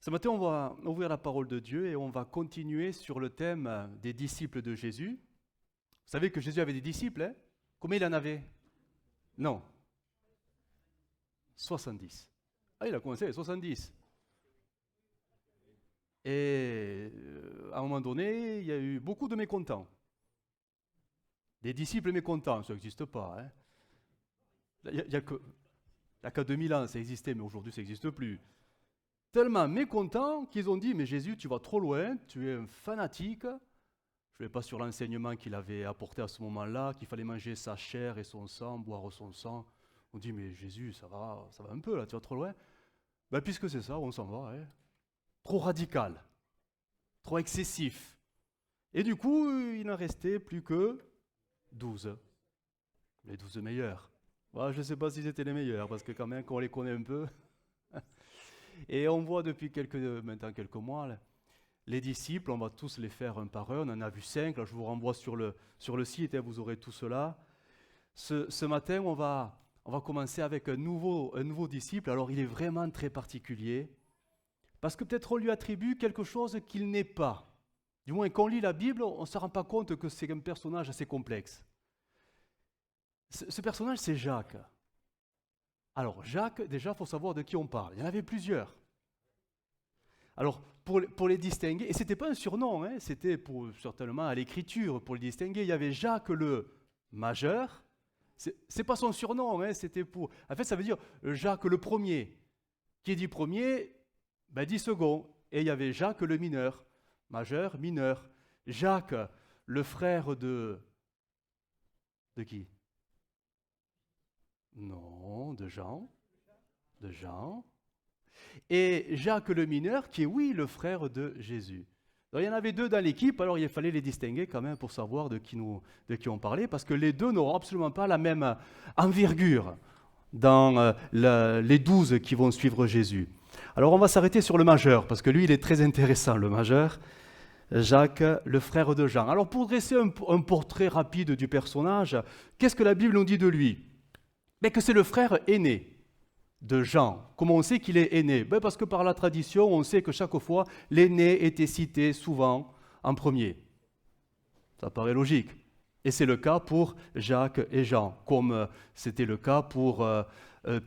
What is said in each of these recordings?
Ce matin, on va ouvrir la parole de Dieu et on va continuer sur le thème des disciples de Jésus. Vous savez que Jésus avait des disciples, hein? Combien il en avait? Non, 70. Ah, il a commencé avec 70. Et à un moment donné, il y a eu beaucoup de mécontents. Des disciples mécontents, ça n'existe pas. Hein? Il n'y a qu'à 2000 ans, ça existait, mais aujourd'hui, ça n'existe plus. Tellement mécontents qu'ils ont dit, mais Jésus, tu vas trop loin, tu es un fanatique. Je ne vais pas sur l'enseignement qu'il avait apporté à ce moment-là, qu'il fallait manger sa chair et son sang, boire son sang. On dit, mais Jésus, ça va un peu là, tu vas trop loin. Ben, puisque c'est ça, on s'en va. Hein. Trop radical, trop excessif. Et du coup, il n'en restait plus que 12. Les 12 meilleurs. Bon, je ne sais pas si c'était les meilleurs, parce que quand même, qu'on les connaît un peu. Et on voit depuis maintenant quelques mois, là, les disciples, on va tous les faire un par un. On en a vu 5, là, je vous renvoie sur le site, hein, vous aurez tout cela. Ce matin, on va commencer avec un nouveau disciple. Alors, il est vraiment très particulier, parce que peut-être on lui attribue quelque chose qu'il n'est pas. Du moins, quand on lit la Bible, on ne se rend pas compte que c'est un personnage assez complexe. Ce personnage, c'est Jacques. Alors, Jacques, déjà, il faut savoir de qui on parle. Il y en avait plusieurs. Alors, pour les distinguer, et ce n'était pas un surnom, hein, c'était certainement à l'écriture, pour les distinguer, il y avait Jacques le majeur. Ce n'est pas son surnom, hein, c'était pour... En fait, ça veut dire Jacques le premier. Qui dit premier, ben, dit second. Et il y avait Jacques le mineur, majeur, mineur. Jacques, le frère de... De qui? Non, de Jean. De Jean. Et Jacques le mineur, qui est, oui, le frère de Jésus. Alors, il y en avait deux dans l'équipe, alors il fallait les distinguer quand même pour savoir de qui on parlait, parce que les deux n'auront absolument pas la même envergure dans les 12 qui vont suivre Jésus. Alors on va s'arrêter sur le majeur, parce que lui, il est très intéressant, le majeur. Jacques, le frère de Jean. Alors pour dresser un portrait rapide du personnage, qu'est-ce que la Bible nous dit de lui? Mais que c'est le frère aîné de Jean. Comment on sait qu'il est aîné? Ben parce que par la tradition, on sait que chaque fois, l'aîné était cité souvent en premier. Ça paraît logique. Et c'est le cas pour Jacques et Jean, comme c'était le cas pour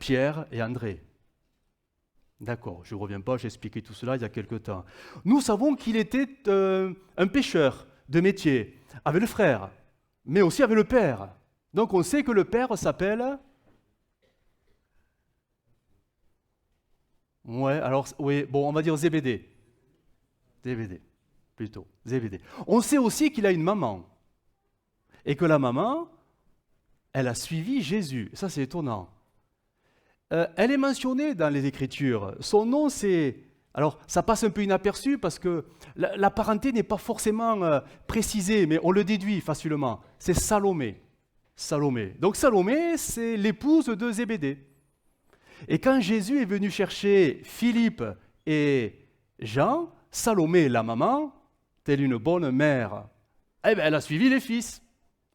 Pierre et André. D'accord, je ne reviens pas, j'ai expliqué tout cela il y a quelque temps. Nous savons qu'il était un pêcheur de métier, avec le frère, mais aussi avec le père. Donc on sait que le père s'appelle... Ouais, alors, oui, bon, on va dire Zébédée. Zébédée, plutôt, Zébédée. On sait aussi qu'il a une maman. Et que la maman, elle a suivi Jésus. Ça, c'est étonnant. Elle est mentionnée dans les Écritures. Son nom, c'est... Alors, ça passe un peu inaperçu parce que la parenté n'est pas forcément précisée, mais on le déduit facilement. C'est Salomé. Salomé. Donc, Salomé, c'est l'épouse de Zébédée. Et quand Jésus est venu chercher Philippe et Jean, Salomé, la maman, telle une bonne mère, eh bien, elle a suivi les fils.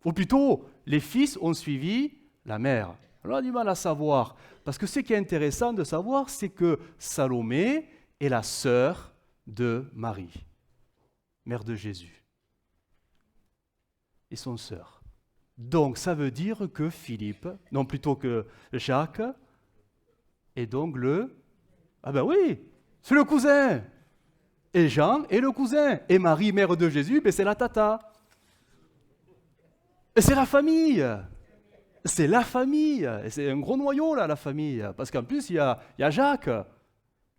Ou plutôt, les fils ont suivi la mère. On a du mal à savoir. Parce que ce qui est intéressant de savoir, c'est que Salomé est la sœur de Marie, mère de Jésus. Et son sœur. Donc, ça veut dire que Philippe, non plutôt que Jacques, et donc ah ben oui, c'est le cousin. Et Jean est le cousin. Et Marie, mère de Jésus, ben c'est la tata. Et c'est la famille. C'est la famille. Et c'est un gros noyau, là, la famille. Parce qu'en plus, il y a Jacques,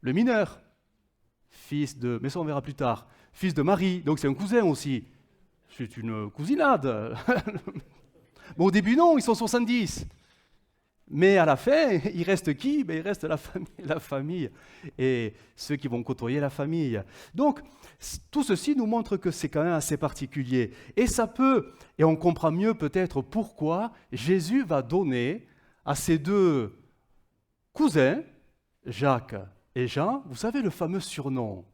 le mineur, fils de... Mais ça, on verra plus tard. Fils de Marie. Donc c'est un cousin aussi. C'est une cousinade. Mais au début, non, ils sont 70. Mais à la fin, il reste qui? Ben, il reste la famille et ceux qui vont côtoyer la famille. Donc, tout ceci nous montre que c'est quand même assez particulier. Et ça peut, et on comprend mieux peut-être pourquoi Jésus va donner à ses deux cousins, Jacques et Jean, vous savez, le fameux surnom.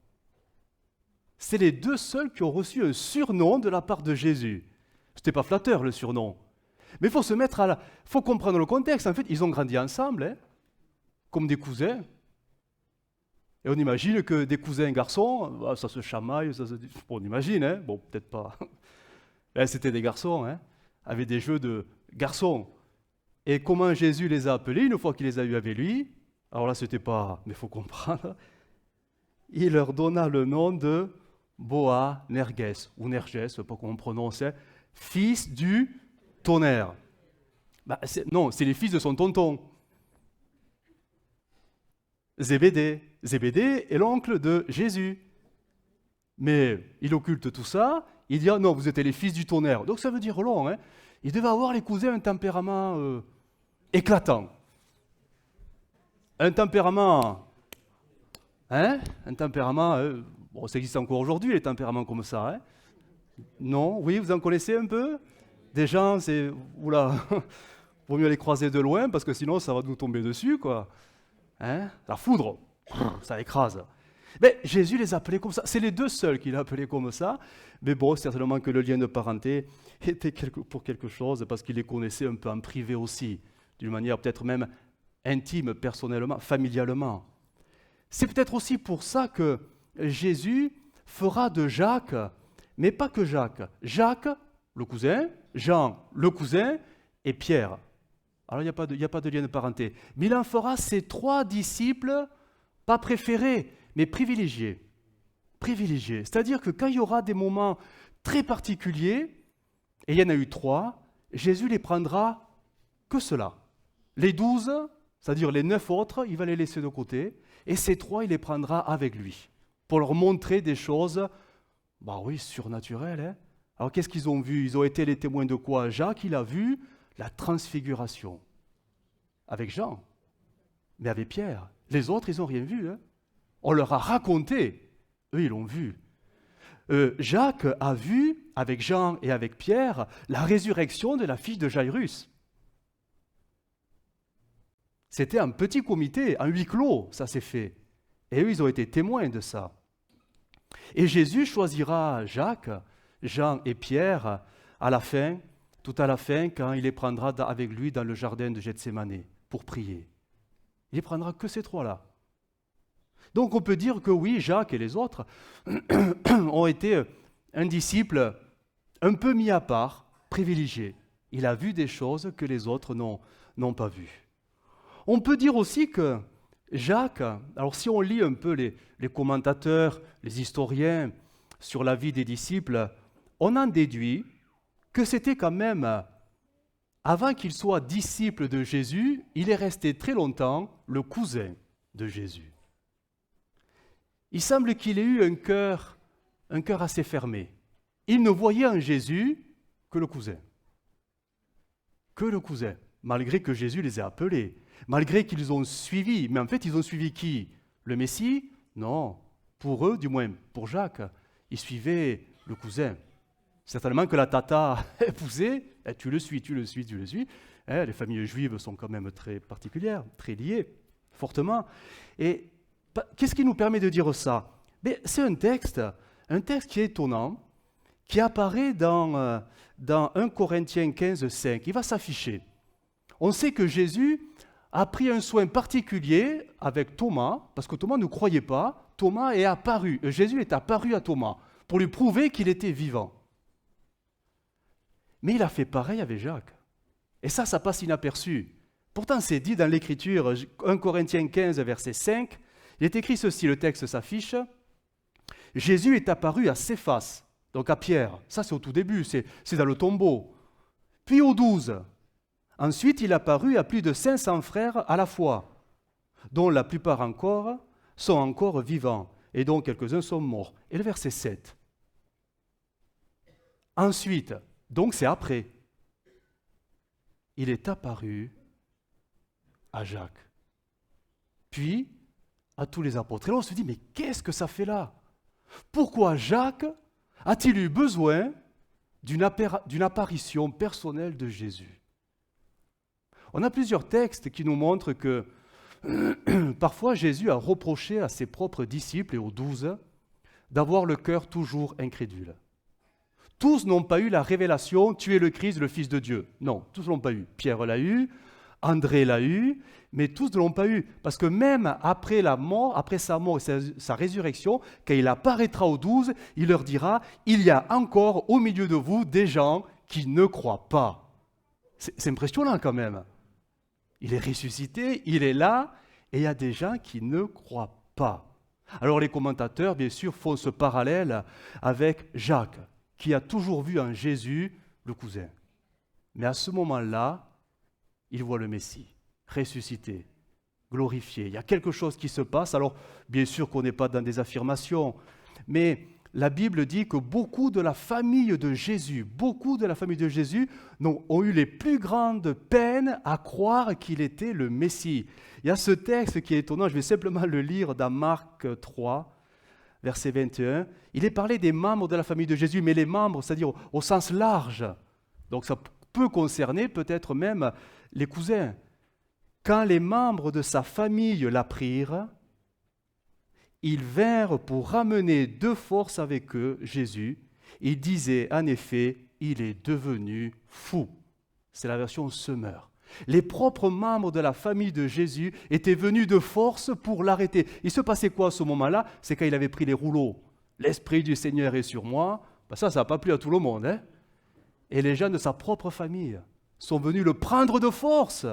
C'est les deux seuls qui ont reçu un surnom de la part de Jésus. Ce n'était pas flatteur, le surnom. Mais il faut faut comprendre le contexte. En fait, ils ont grandi ensemble, hein, comme des cousins. Et on imagine que des cousins garçons, ça se chamaille, bon, on imagine, hein, bon, peut-être pas. Là, c'était des garçons, hein, avec des jeux de garçons. Et comment Jésus les a appelés une fois qu'il les a eus avec lui? Alors là, c'était pas, mais il faut comprendre. Il leur donna le nom de Boanerges, ou Nerges, je ne sais pas comment on prononce, hein, fils du tonnerre. Non, c'est les fils de son tonton. Zébédée. Zébédée est l'oncle de Jésus. Mais il occulte tout ça, il dit « Ah non, vous êtes les fils du tonnerre ». Donc ça veut dire long, hein. Il devait avoir, les cousins, un tempérament éclatant. Un tempérament... Hein? Un tempérament... bon, ça existe encore aujourd'hui, les tempéraments comme ça, hein. Non? Oui, vous en connaissez un peu? Des gens, c'est... Oula, vaut mieux les croiser de loin, parce que sinon, ça va nous tomber dessus, quoi. Hein? La foudre, ça écrase. Mais Jésus les appelait comme ça. C'est les deux seuls qu'il a appelés comme ça. Mais bon, certainement que le lien de parenté était pour quelque chose, parce qu'il les connaissait un peu en privé aussi, d'une manière peut-être même intime, personnellement, familialement. C'est peut-être aussi pour ça que Jésus fera de Jacques, mais pas que Jacques. Jacques, le cousin, Jean, le cousin, et Pierre. Alors, il n'y a pas de lien de parenté. Mais il en fera ses 3 disciples, pas préférés, mais privilégiés. Privilégiés. C'est-à-dire que quand il y aura des moments très particuliers, et il y en a eu 3, Jésus les prendra que cela. Les 12, c'est-à-dire les 9 autres, il va les laisser de côté, et ces 3, il les prendra avec lui, pour leur montrer des choses, surnaturelles. Hein. Alors, qu'est-ce qu'ils ont vu? Ils ont été les témoins de quoi? Jacques, il a vu la transfiguration avec Jean, mais avec Pierre. Les autres, ils n'ont rien vu. Hein. On leur a raconté. Eux, ils l'ont vu. Jacques a vu, avec Jean et avec Pierre, la résurrection de la fille de Jairus. C'était un petit comité, un huis clos, ça s'est fait. Et eux, ils ont été témoins de ça. Et Jésus choisira Jacques, Jean et Pierre à la fin, tout à la fin, quand il les prendra avec lui dans le jardin de Gethsémane pour prier. Il ne prendra que ces 3-là. Donc on peut dire que oui, Jacques et les autres ont été un disciple un peu mis à part, privilégié. Il a vu des choses que les autres n'ont pas vues. On peut dire aussi que Jacques, alors si on lit un peu les commentateurs, les historiens sur la vie des disciples, on en déduit que c'était quand même, avant qu'il soit disciple de Jésus, il est resté très longtemps le cousin de Jésus. Il semble qu'il ait eu un cœur assez fermé. Il ne voyait en Jésus que le cousin. Que le cousin, malgré que Jésus les ait appelés, malgré qu'ils ont suivi. Mais en fait, ils ont suivi qui? Le Messie? Non. Pour eux, du moins pour Jacques, ils suivaient le cousin. Certainement que la tata épousée, tu le suis. Les familles juives sont quand même très particulières, très liées, fortement. Et qu'est-ce qui nous permet de dire ça? C'est un texte qui est étonnant, qui apparaît dans 1 Corinthiens 15, 5. Il va s'afficher. On sait que Jésus a pris un soin particulier avec Thomas, parce que Thomas ne croyait pas. Thomas est apparu, Jésus est apparu à Thomas pour lui prouver qu'il était vivant. Mais il a fait pareil avec Jacques. Et ça passe inaperçu. Pourtant, c'est dit dans l'Écriture, 1 Corinthiens 15, verset 5, il est écrit ceci, le texte s'affiche. Jésus est apparu à Céphas, donc à Pierre. Ça, c'est au tout début, c'est dans le tombeau. Puis aux 12. Ensuite, il est apparu à plus de 500 frères à la fois, dont la plupart encore sont encore vivants, et dont quelques-uns sont morts. Et le verset 7. Ensuite, donc c'est après, il est apparu à Jacques, puis à tous les apôtres. Et là, on se dit, mais qu'est-ce que ça fait là? Pourquoi Jacques a-t-il eu besoin d'une apparition personnelle de Jésus? On a plusieurs textes qui nous montrent que parfois Jésus a reproché à ses propres disciples et aux 12 d'avoir le cœur toujours incrédule. Tous n'ont pas eu la révélation « Tu es le Christ, le Fils de Dieu ». Non, tous ne l'ont pas eu. Pierre l'a eu, André l'a eu, mais tous ne l'ont pas eu. Parce que même après la mort, après sa mort et sa résurrection, quand il apparaîtra aux 12, il leur dira, il y a encore au milieu de vous des gens qui ne croient pas. C'est impressionnant quand même. Il est ressuscité, il est là, et il y a des gens qui ne croient pas. Alors les commentateurs, bien sûr, font ce parallèle avec Jacques, qui a toujours vu en Jésus le cousin. Mais à ce moment-là, il voit le Messie, ressuscité, glorifié. Il y a quelque chose qui se passe. Alors, bien sûr qu'on n'est pas dans des affirmations, mais la Bible dit que beaucoup de la famille de Jésus, ont eu les plus grandes peines à croire qu'il était le Messie. Il y a ce texte qui est étonnant, je vais simplement le lire dans Marc 3, verset 21. Il est parlé des membres de la famille de Jésus, mais les membres, c'est-à-dire au sens large. Donc ça peut concerner peut-être même les cousins. Quand les membres de sa famille l'apprirent, ils vinrent pour ramener de force avec eux Jésus. Ils disaient en effet, il est devenu fou. C'est la version Semeur. Les propres membres de la famille de Jésus étaient venus de force pour l'arrêter. Il se passait quoi à ce moment-là? C'est quand il avait pris les rouleaux. L'Esprit du Seigneur est sur moi. Ça n'a pas plu à tout le monde. Et les gens de sa propre famille sont venus le prendre de force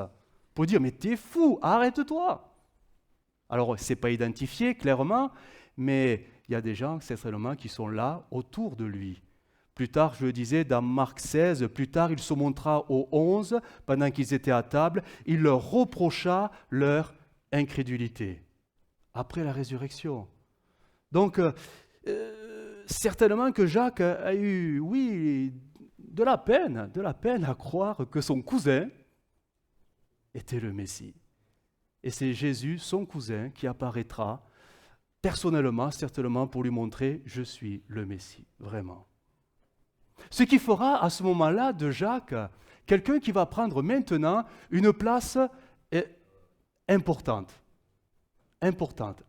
pour dire, mais t'es fou, arrête-toi. Alors, ce n'est pas identifié clairement, mais il y a des gens, certainement, qui sont là autour de lui. Plus tard, je le disais, dans Marc 16, plus tard, il se montra aux 11, pendant qu'ils étaient à table, il leur reprocha leur incrédulité, après la résurrection. Donc, certainement que Jacques a eu, oui, de la peine à croire que son cousin était le Messie. Et c'est Jésus, son cousin, qui apparaîtra personnellement, certainement, pour lui montrer « Je suis le Messie », vraiment. Ce qui fera à ce moment-là de Jacques quelqu'un qui va prendre maintenant une place importante.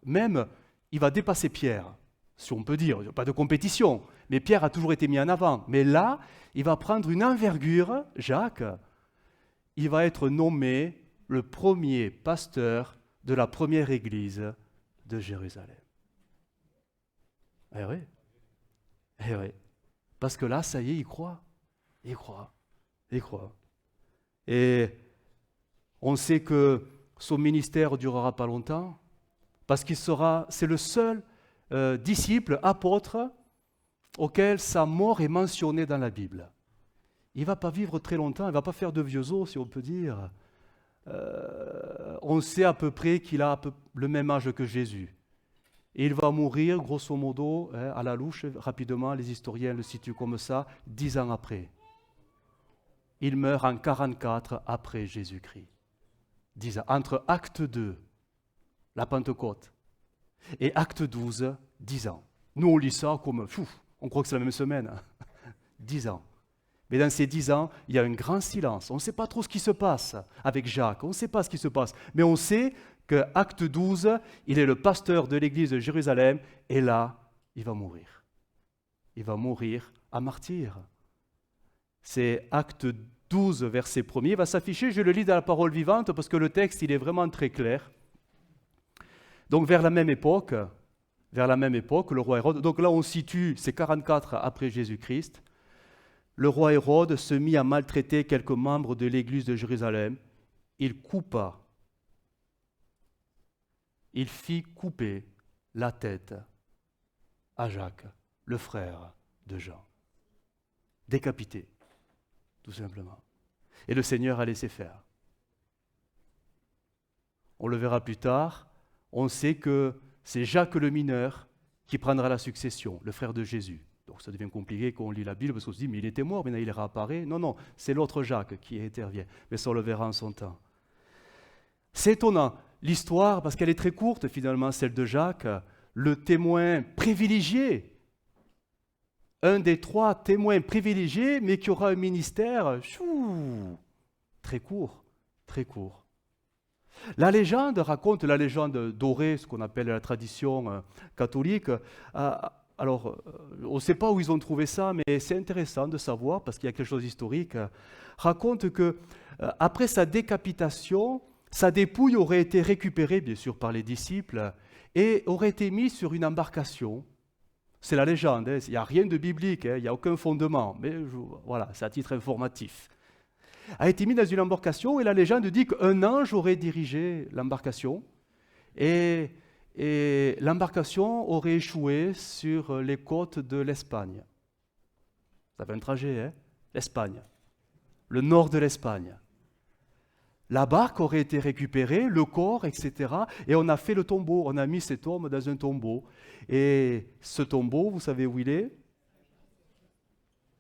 Même, il va dépasser Pierre, si on peut dire. Il n'y a pas de compétition, mais Pierre a toujours été mis en avant. Mais là, il va prendre une envergure, Jacques. Il va être nommé le premier pasteur de la première église de Jérusalem. Eh oui. Parce que là, ça y est, il croit. Et on sait que son ministère ne durera pas longtemps, parce c'est le seul disciple, apôtre, auquel sa mort est mentionnée dans la Bible. Il ne va pas vivre très longtemps, il ne va pas faire de vieux os, si on peut dire. On sait à peu près qu'il a le même âge que Jésus. Et il va mourir, grosso modo, à la louche, rapidement, les historiens le situent comme ça, 10 ans après. Il meurt en 44 après Jésus-Christ. 10 ans. Entre acte 2, la Pentecôte, et acte 12, 10 ans. Nous, on lit ça comme, on croit que c'est la même semaine. 10 ans. Mais dans ces 10 ans, il y a un grand silence. On ne sait pas trop ce qui se passe avec Jacques. On ne sait pas ce qui se passe. Mais on sait qu'acte 12, il est le pasteur de l'église de Jérusalem. Et là, il va mourir. Il va mourir à martyr. C'est acte 12, verset 1er. Il va s'afficher, je le lis dans la parole vivante, parce que le texte, il est vraiment très clair. Donc vers la même époque, le roi Hérode, donc là on situe, c'est 44 après Jésus-Christ, le roi Hérode se mit à maltraiter quelques membres de l'église de Jérusalem. Il fit couper la tête à Jacques, le frère de Jean. Décapité, tout simplement. Et le Seigneur a laissé faire. On le verra plus tard. On sait que c'est Jacques le mineur qui prendra la succession, le frère de Jésus. Donc ça devient compliqué quand on lit la Bible, parce qu'on se dit, mais il était mort, maintenant il réapparaît. Non, c'est l'autre Jacques qui intervient. Mais ça, on le verra en son temps. C'est étonnant, l'histoire, parce qu'elle est très courte finalement, celle de Jacques, le témoin privilégié, un des 3 témoins privilégiés, mais qui aura un ministère très court. La légende raconte, la légende dorée, ce qu'on appelle la tradition catholique, alors, on ne sait pas où ils ont trouvé ça, mais c'est intéressant de savoir, parce qu'il y a quelque chose d'historique, raconte que après sa décapitation, sa dépouille aurait été récupérée, bien sûr, par les disciples, et aurait été mise sur une embarcation. C'est la légende, hein, il n'y a rien de biblique, hein, il n'y a aucun fondement, mais voilà, c'est à titre informatif. A été mise dans une embarcation, et la légende dit qu'un ange aurait dirigé l'embarcation, et l'embarcation aurait échoué sur les côtes de l'Espagne. Ça fait un trajet, hein? L'Espagne, le nord de l'Espagne. La barque aurait été récupérée, le corps, etc. Et on a fait le tombeau, on a mis cet homme dans un tombeau. Et ce tombeau, vous savez où il est?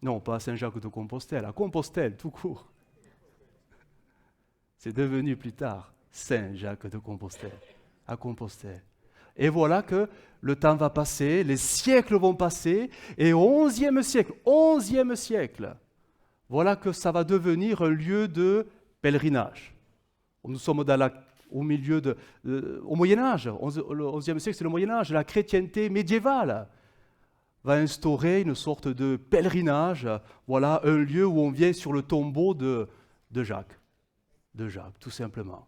Non, pas à Saint-Jacques-de-Compostelle, à Compostelle, tout court. C'est devenu plus tard Saint-Jacques-de-Compostelle, à Compostelle. Et voilà que le temps va passer, les siècles vont passer, et au XIe siècle, voilà que ça va devenir un lieu de pèlerinage. Nous sommes au milieu au Moyen-Âge, le XIe siècle c'est le Moyen-Âge, la chrétienté médiévale va instaurer une sorte de pèlerinage, voilà un lieu où on vient sur le tombeau de Jacques, tout simplement.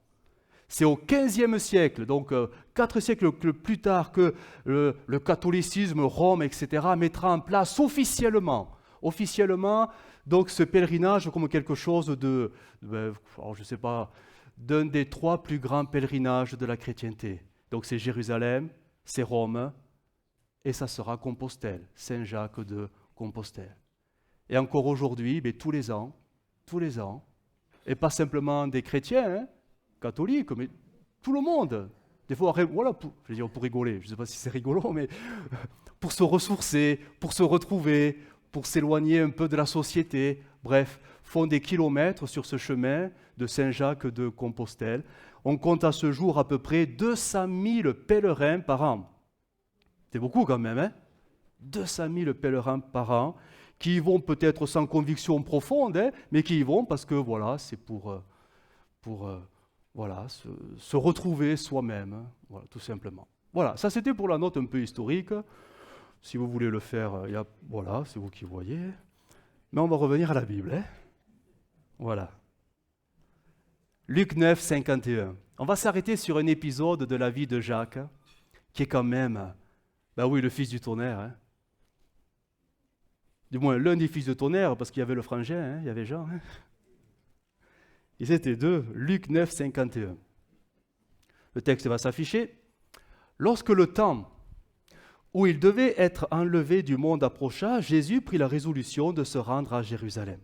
C'est au XVe siècle, donc 4 siècles plus tard, que le catholicisme, Rome, etc., mettra en place officiellement, donc ce pèlerinage comme quelque chose alors je ne sais pas, d'un des 3 plus grands pèlerinages de la chrétienté. Donc c'est Jérusalem, c'est Rome, et ça sera Compostelle, Saint-Jacques de Compostelle. Et encore aujourd'hui, tous les ans, et pas simplement des chrétiens, hein, catholiques, mais tout le monde. Des fois, voilà, pour rigoler, je ne sais pas si c'est rigolo, mais pour se ressourcer, pour se retrouver, pour s'éloigner un peu de la société, bref, font des kilomètres sur ce chemin de Saint-Jacques de Compostelle. On compte à ce jour à peu près 200 000 pèlerins par an. C'est beaucoup quand même, hein? 200 000 pèlerins par an qui y vont peut-être sans conviction profonde, hein, mais qui y vont parce que voilà, c'est pour se retrouver soi-même, hein, voilà, tout simplement. Voilà, ça c'était pour la note un peu historique. Si vous voulez le faire, voilà, c'est vous qui voyez. Mais on va revenir à la Bible. Hein. Voilà. Luc 9, 51. On va s'arrêter sur un épisode de la vie de Jacques, qui est quand même, le fils du tonnerre. Hein. Du moins, l'un des fils du tonnerre, parce qu'il y avait le frangin, hein, il y avait Jean. Hein. Ils étaient 2. Luc 9, 51. Le texte va s'afficher. Lorsque le temps où il devait être enlevé du monde approcha, Jésus prit la résolution de se rendre à Jérusalem.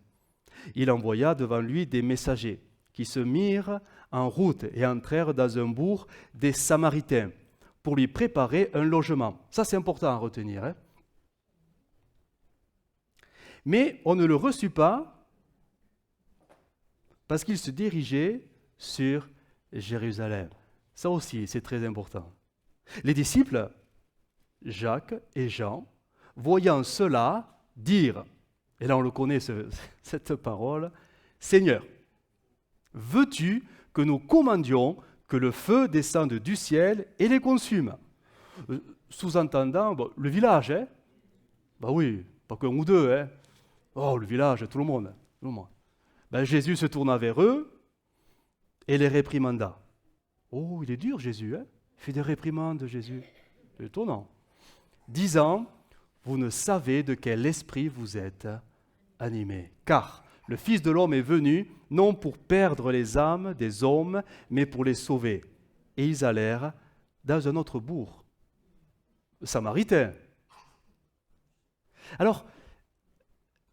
Il envoya devant lui des messagers qui se mirent en route et entrèrent dans un bourg des Samaritains pour lui préparer un logement. Ça, c'est important à retenir. Hein. Mais on ne le reçut pas parce qu'il se dirigeait sur Jérusalem. Ça aussi, c'est très important. Les disciples, Jacques et Jean, voyant cela, dirent, et là on le connaît cette parole, « Seigneur, veux-tu que nous commandions que le feu descende du ciel et les consume ?» Sous-entendant, le village, hein? Oui, pas qu'un ou deux, hein? Oh, le village, tout le monde. Jésus se tourna vers eux et les réprimanda. Oh, il est dur Jésus, hein? Il fait des réprimandes Jésus. C'est étonnant. Disant, vous ne savez de quel esprit vous êtes animés. Car le Fils de l'homme est venu, non pour perdre les âmes des hommes, mais pour les sauver. Et ils allèrent dans un autre bourg, samaritain. Alors,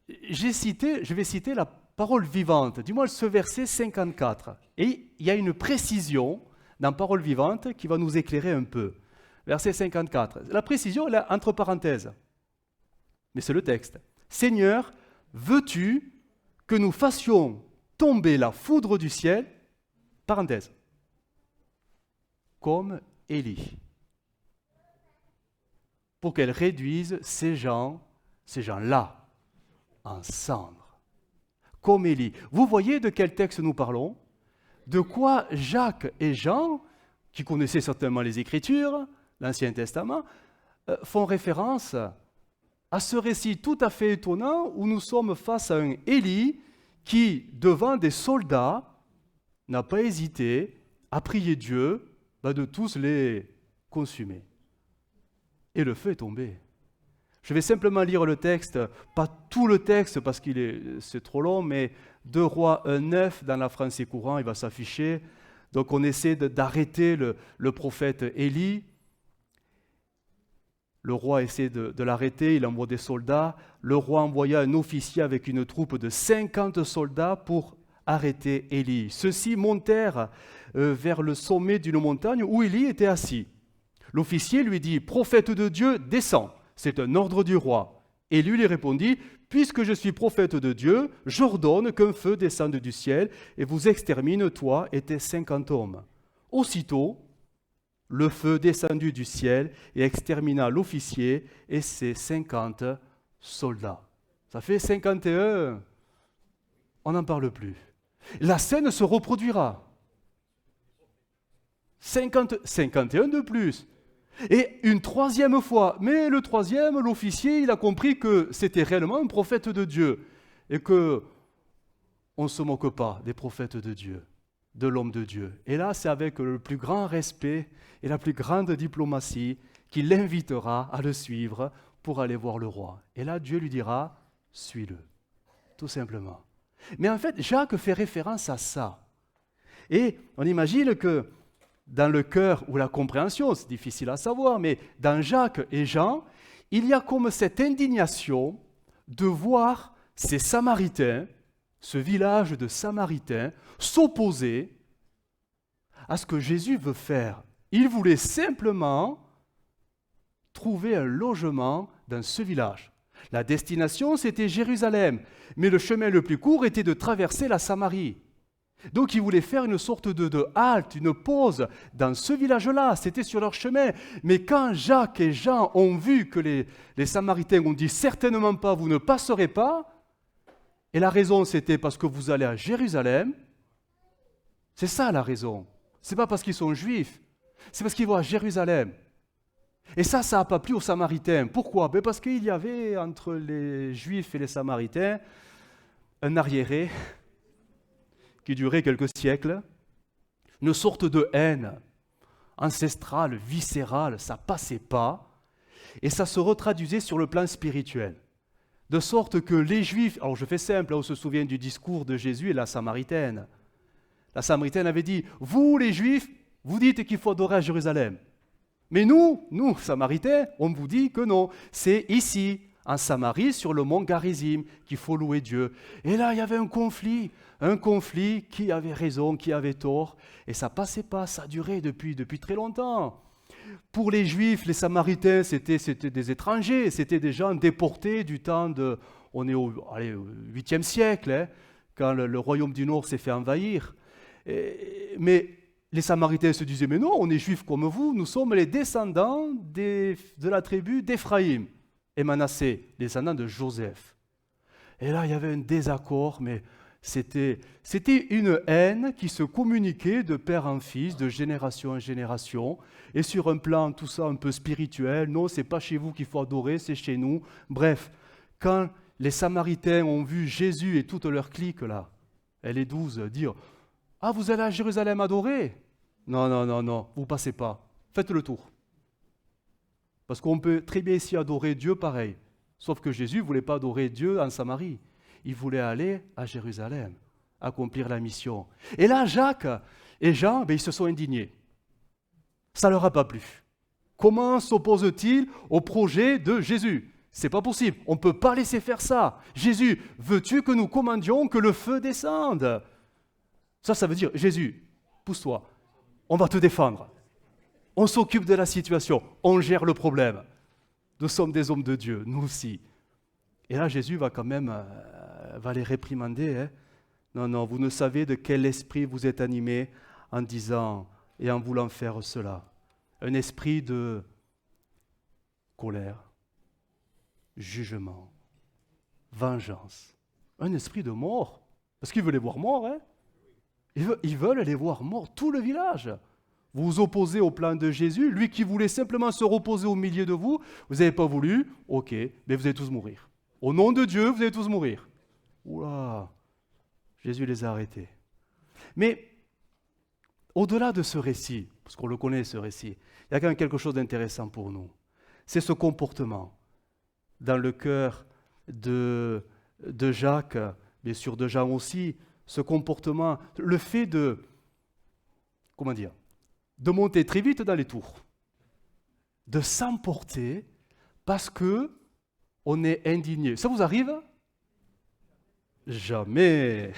je vais citer la parole vivante, du moins ce verset 54. Et il y a une précision dans parole vivante qui va nous éclairer un peu. Verset 54. La précision, elle est entre parenthèses. Mais c'est le texte. Seigneur, veux-tu que nous fassions tomber la foudre du ciel, parenthèse, comme Élie, pour qu'elle réduise ces gens-là, en cendres, comme Élie. Vous voyez de quel texte nous parlons? De quoi Jacques et Jean, qui connaissaient certainement les Écritures, l'Ancien Testament, font référence à ce récit tout à fait étonnant où nous sommes face à un Élie qui, devant des soldats, n'a pas hésité à prier Dieu de tous les consumer. Et le feu est tombé. Je vais simplement lire le texte, pas tout le texte parce c'est trop long, mais 2 Rois 1,9 dans la français courant, il va s'afficher. Donc on essaie d'arrêter le prophète Élie. Le roi essaie de l'arrêter, il envoie des soldats. Le roi envoya un officier avec une troupe de 50 soldats pour arrêter Élie. Ceux-ci montèrent vers le sommet d'une montagne où Élie était assis. L'officier lui dit « Prophète de Dieu, descends, c'est un ordre du roi. » Et lui répondit « Puisque je suis prophète de Dieu, j'ordonne qu'un feu descende du ciel et vous extermine, toi et tes 50 hommes. » Aussitôt, le feu descendit du ciel et extermina l'officier et ses 50 soldats. Ça fait 51, on n'en parle plus. La scène se reproduira. 51 de plus. Et une troisième fois. Mais le troisième, l'officier, il a compris que c'était réellement un prophète de Dieu. Et qu'on ne se moque pas des prophètes de Dieu, de l'homme de Dieu. Et là, c'est avec le plus grand respect et la plus grande diplomatie qu'il l'invitera à le suivre pour aller voir le roi. Et là, Dieu lui dira, suis-le, tout simplement. Mais en fait, Jacques fait référence à ça. Et on imagine que dans le cœur ou la compréhension, c'est difficile à savoir, mais dans Jacques et Jean, il y a comme cette indignation de voir ces Samaritains, ce village de Samaritains, s'opposer à ce que Jésus veut faire. Il voulait simplement trouver un logement dans ce village. La destination, c'était Jérusalem, mais le chemin le plus court était de traverser la Samarie. Donc ils voulaient faire une sorte de halte, une pause dans ce village-là, c'était sur leur chemin. Mais quand Jacques et Jean ont vu que les Samaritains ont dit « certainement pas, vous ne passerez pas », et la raison c'était parce que vous allez à Jérusalem, c'est ça la raison. Ce n'est pas parce qu'ils sont juifs, c'est parce qu'ils vont à Jérusalem. Et ça n'a pas plu aux Samaritains. Pourquoi ? Parce qu'il y avait entre les Juifs et les Samaritains un arriéré qui durait quelques siècles, une sorte de haine ancestrale, viscérale, ça ne passait pas, et ça se retraduisait sur le plan spirituel. De sorte que les Juifs, alors je fais simple, on se souvient du discours de Jésus et la Samaritaine. La Samaritaine avait dit, vous les Juifs, vous dites qu'il faut adorer à Jérusalem. Mais nous, Samaritains, on vous dit que non, c'est ici, en Samarie, sur le mont Garizim, qu'il faut louer Dieu. Et là, il y avait un conflit qui avait raison, qui avait tort, et ça passait pas, ça durait depuis très longtemps. Pour les Juifs, les Samaritains, c'était des étrangers, c'était des gens déportés du temps de... On est au 8e siècle, hein, quand le royaume du Nord s'est fait envahir. Mais les Samaritains se disaient, mais non, on est Juifs comme vous, nous sommes les descendants de la tribu d'Éphraïm et Manassé, les descendants de Joseph. Et là, il y avait un désaccord, mais c'était une haine qui se communiquait de père en fils, de génération en génération, et sur un plan, tout ça un peu spirituel, non, c'est pas chez vous qu'il faut adorer, c'est chez nous. Bref, quand les Samaritains ont vu Jésus et toute leur clique là, et les 12 dire, ah, vous allez à Jérusalem adorer ? Non, vous passez pas, faites le tour. Parce qu'on peut très bien ici adorer Dieu pareil, sauf que Jésus ne voulait pas adorer Dieu en Samarie. Il voulait aller à Jérusalem, accomplir la mission. Et là, Jacques et Jean, ils se sont indignés. Ça ne leur a pas plu. Comment s'oppose-t-il au projet de Jésus ? C'est pas possible, on ne peut pas laisser faire ça. Jésus, veux-tu que nous commandions que le feu descende ? Ça veut dire, Jésus, pousse-toi, on va te défendre. On s'occupe de la situation, on gère le problème. Nous sommes des hommes de Dieu, nous aussi. Et là, Jésus va quand même va les réprimander. Hein. Non, vous ne savez de quel esprit vous êtes animés en disant et en voulant faire cela. Un esprit de colère, jugement, vengeance. Un esprit de mort. Parce qu'ils veulent les voir morts. Hein. Ils veulent les voir morts, tout le village. Vous vous opposez au plan de Jésus, lui qui voulait simplement se reposer au milieu de vous, vous n'avez pas voulu, ok, mais vous allez tous mourir. Au nom de Dieu, vous allez tous mourir. Oula, Jésus les a arrêtés. Mais au-delà de ce récit, parce qu'on le connaît ce récit, il y a quand même quelque chose d'intéressant pour nous. C'est ce comportement dans le cœur de Jacques, bien sûr de Jean aussi, ce comportement, le fait de monter très vite dans les tours, de s'emporter parce que on est indigné. Ça vous arrive? Jamais.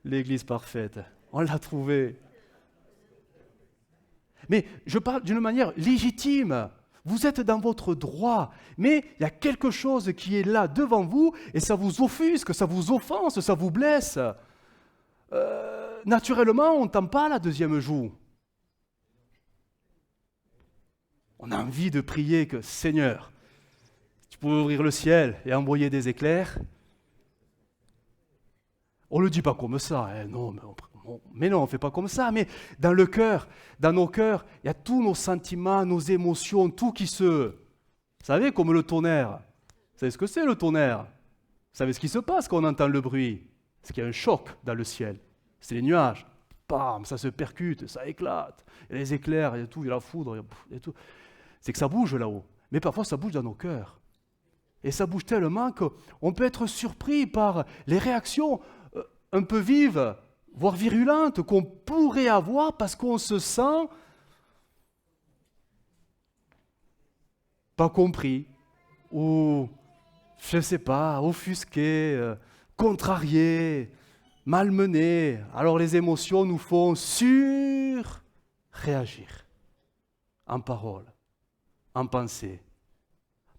L'église parfaite, on l'a trouvée. Mais je parle d'une manière légitime. Vous êtes dans votre droit, mais il y a quelque chose qui est là devant vous et ça vous offusque, ça vous offense, ça vous blesse. Naturellement, on ne tend pas la deuxième joue. On a envie de prier que, Seigneur, tu peux ouvrir le ciel et envoyer des éclairs. On ne le dit pas comme ça, hein, non, mais non, on ne fait pas comme ça. Mais dans le cœur, dans nos cœurs, il y a tous nos sentiments, nos émotions, tout qui se... Vous savez, comme le tonnerre. Vous savez ce que c'est le tonnerre? Vous savez ce qui se passe quand on entend le bruit? C'est qu'il y a un choc dans le ciel. C'est les nuages. Bam, ça se percute, ça éclate. Il y a les éclairs, il y a tout, il y a la foudre, il y a tout. C'est que ça bouge là-haut. Mais parfois, ça bouge dans nos cœurs. Et ça bouge tellement qu'on peut être surpris par les réactions un peu vives, voire virulentes, qu'on pourrait avoir parce qu'on se sent pas compris, ou, je ne sais pas, offusqué, contrarié, malmené. Alors les émotions nous font surréagir en parole, en pensée,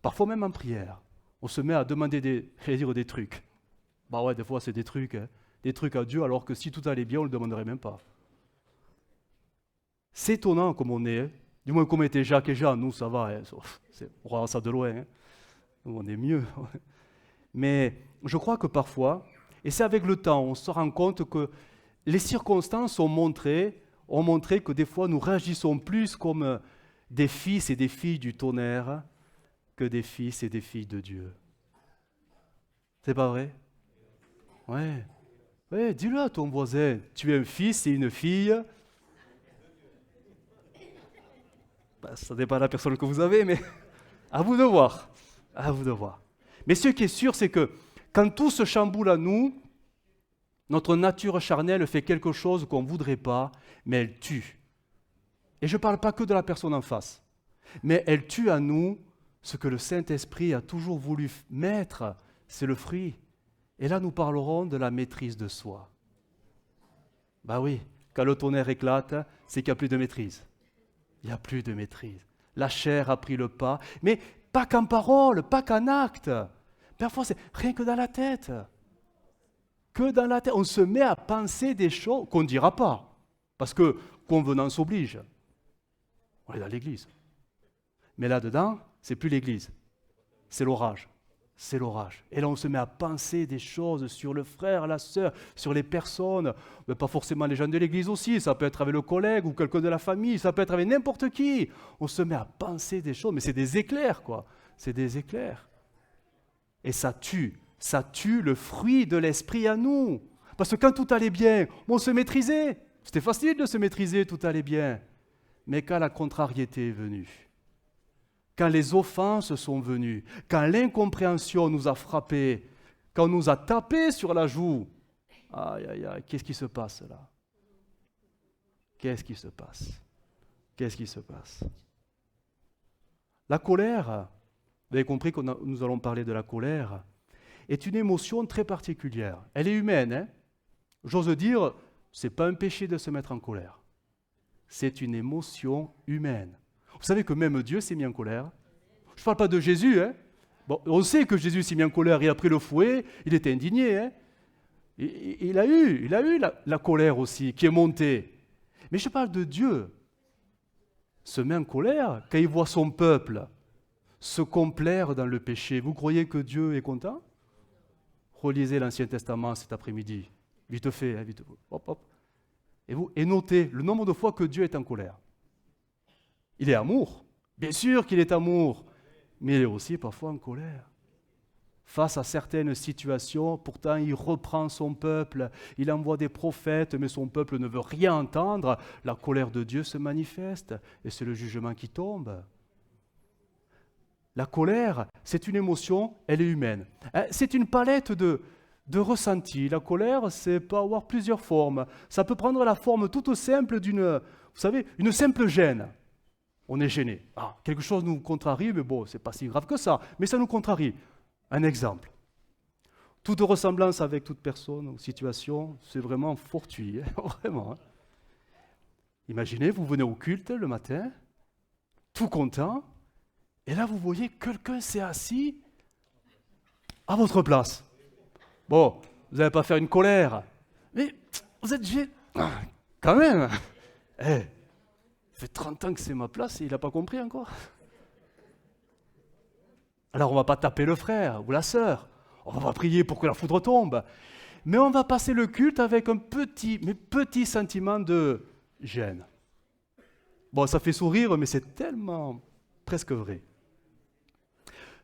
parfois même en prière. On se met à demander des trucs. Bah ouais, des fois c'est des trucs à Dieu, alors que si tout allait bien, on ne le demanderait même pas. C'est étonnant comme on est, du moins comme étaient Jacques et Jean, nous ça va, on regarde ça de loin, nous on est mieux. Mais je crois que parfois, et c'est avec le temps, on se rend compte que les circonstances ont montré que des fois nous réagissons plus comme des fils et des filles du tonnerre que des fils et des filles de Dieu. C'est pas vrai? Ouais. Ouais, dis-le à ton voisin, tu es un fils et une fille. Ça dépend de la personne que vous avez, mais à vous de voir. À vous de voir. Mais ce qui est sûr, c'est que quand tout se chamboule à nous, notre nature charnelle fait quelque chose qu'on ne voudrait pas, mais elle tue. Et je ne parle pas que de la personne en face, mais elle tue à nous ce que le Saint-Esprit a toujours voulu mettre, c'est le fruit. Et là, nous parlerons de la maîtrise de soi. Ben oui, quand le tonnerre éclate, c'est qu'il n'y a plus de maîtrise. Il n'y a plus de maîtrise. La chair a pris le pas, mais pas qu'en parole, pas qu'en acte. Parfois, c'est rien que dans la tête. Que dans la tête. On se met à penser des choses qu'on ne dira pas. Parce que convenance oblige. On est dans l'église. Mais là-dedans, c'est plus l'église. C'est l'orage. C'est l'orage. Et là, on se met à penser des choses sur le frère, la sœur, sur les personnes, mais pas forcément les gens de l'église aussi, ça peut être avec le collègue ou quelqu'un de la famille, ça peut être avec n'importe qui. On se met à penser des choses, mais c'est des éclairs, quoi. C'est des éclairs. Et ça tue le fruit de l'esprit à nous. Parce que quand tout allait bien, on se maîtrisait. C'était facile de se maîtriser, tout allait bien. Mais quand la contrariété est venue, quand les offenses sont venues, quand l'incompréhension nous a frappés, quand on nous a tapé sur la joue, aïe, aïe, aïe, qu'est-ce qui se passe là? Qu'est-ce qui se passe? Qu'est-ce qui se passe? La colère, vous avez compris que nous allons parler de la colère, est une émotion très particulière. Elle est humaine, hein? J'ose dire, ce n'est pas un péché de se mettre en colère. C'est une émotion humaine. Vous savez que même Dieu s'est mis en colère. Je ne parle pas de Jésus. Hein. Bon, on sait que Jésus s'est mis en colère. Il a pris le fouet. Il était indigné. Hein. Il a eu la colère aussi qui est montée. Mais je parle de Dieu. Se met en colère quand il voit son peuple se complaire dans le péché. Vous croyez que Dieu est content? Relisez l'Ancien Testament cet après-midi. Vite fait. Hein, vite. Hop, hop. Et notez le nombre de fois que Dieu est en colère. Il est amour. Bien sûr qu'il est amour, mais il est aussi parfois en colère. Face à certaines situations, pourtant il reprend son peuple, il envoie des prophètes, mais son peuple ne veut rien entendre. La colère de Dieu se manifeste et c'est le jugement qui tombe. La colère, c'est une émotion, elle est humaine. C'est une palette de ressentis. La colère, c'est peut avoir plusieurs formes. Ça peut prendre la forme toute simple d'une, vous savez, une simple gêne. On est gêné. Quelque chose nous contrarie, mais bon, c'est pas si grave que ça, mais ça nous contrarie. Un exemple. Toute ressemblance avec toute personne ou situation, c'est vraiment fortuit, vraiment. Hein. Imaginez, vous venez au culte le matin, tout content, et là vous voyez quelqu'un s'est assis à votre place. Bon, vous n'allez pas faire une colère, mais vous êtes gêné. Quand même. Ça fait 30 ans que c'est ma place et il n'a pas compris encore. Alors on ne va pas taper le frère ou la sœur, on va prier pour que la foudre tombe, mais on va passer le culte avec un petit sentiment de gêne. Bon, ça fait sourire, mais c'est tellement presque vrai.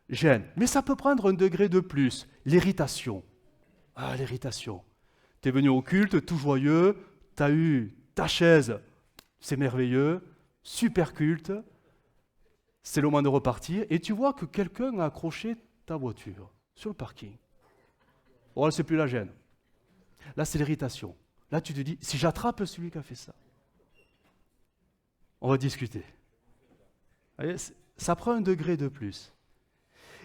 Gêne, mais ça peut prendre un degré de plus, l'irritation. L'irritation. Tu es venu au culte, tout joyeux, tu as eu ta chaise, c'est merveilleux, super culte, c'est le moment de repartir, et tu vois que quelqu'un a accroché ta voiture sur le parking. Bon, là, c'est plus la gêne. Là, c'est l'irritation. Là, tu te dis, si j'attrape celui qui a fait ça, on va discuter. Vous voyez, ça prend un degré de plus.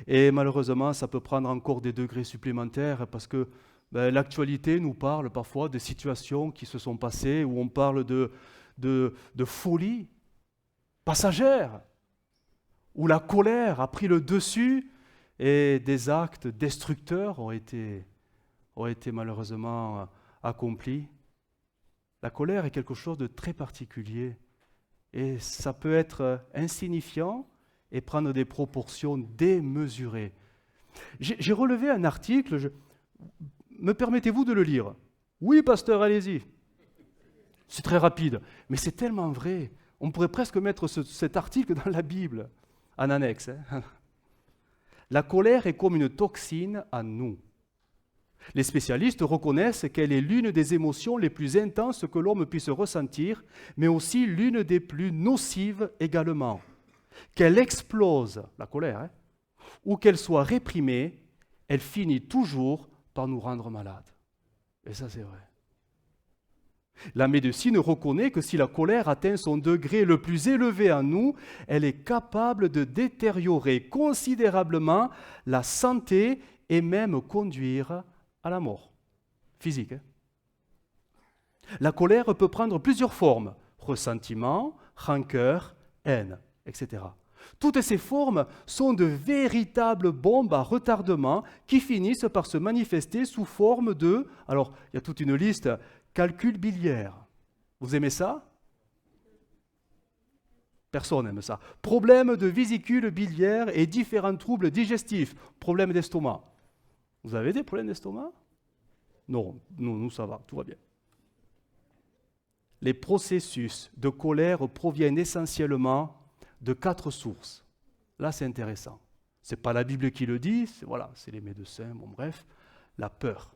Et malheureusement, ça peut prendre encore des degrés supplémentaires parce que l'actualité nous parle parfois de situations qui se sont passées où on parle de folie passagère, où la colère a pris le dessus et des actes destructeurs ont été malheureusement accomplis. La colère est quelque chose de très particulier et ça peut être insignifiant et prendre des proportions démesurées. J'ai relevé un article, me permettez-vous de le lire? Oui, pasteur, allez-y. C'est très rapide, mais c'est tellement vrai. On pourrait presque mettre cet article dans la Bible, en annexe. Hein. La colère est comme une toxine en nous. Les spécialistes reconnaissent qu'elle est l'une des émotions les plus intenses que l'homme puisse ressentir, mais aussi l'une des plus nocives également. Qu'elle explose, la colère, hein, ou qu'elle soit réprimée, elle finit toujours par nous rendre malades. Et ça, c'est vrai. La médecine reconnaît que si la colère atteint son degré le plus élevé en nous, elle est capable de détériorer considérablement la santé et même conduire à la mort physique. Hein. La colère peut prendre plusieurs formes, ressentiment, rancœur, haine, etc. Toutes ces formes sont de véritables bombes à retardement qui finissent par se manifester sous forme de, alors il y a toute une liste, calcul biliaire. Vous aimez ça? Personne n'aime ça. Problèmes de vésicule biliaire et différents troubles digestifs. Problèmes d'estomac. Vous avez des problèmes d'estomac? Non, nous ça va, tout va bien. Les processus de colère proviennent essentiellement de 4 sources. Là, c'est intéressant. Ce n'est pas la Bible qui le dit, c'est les médecins, bon bref. La peur,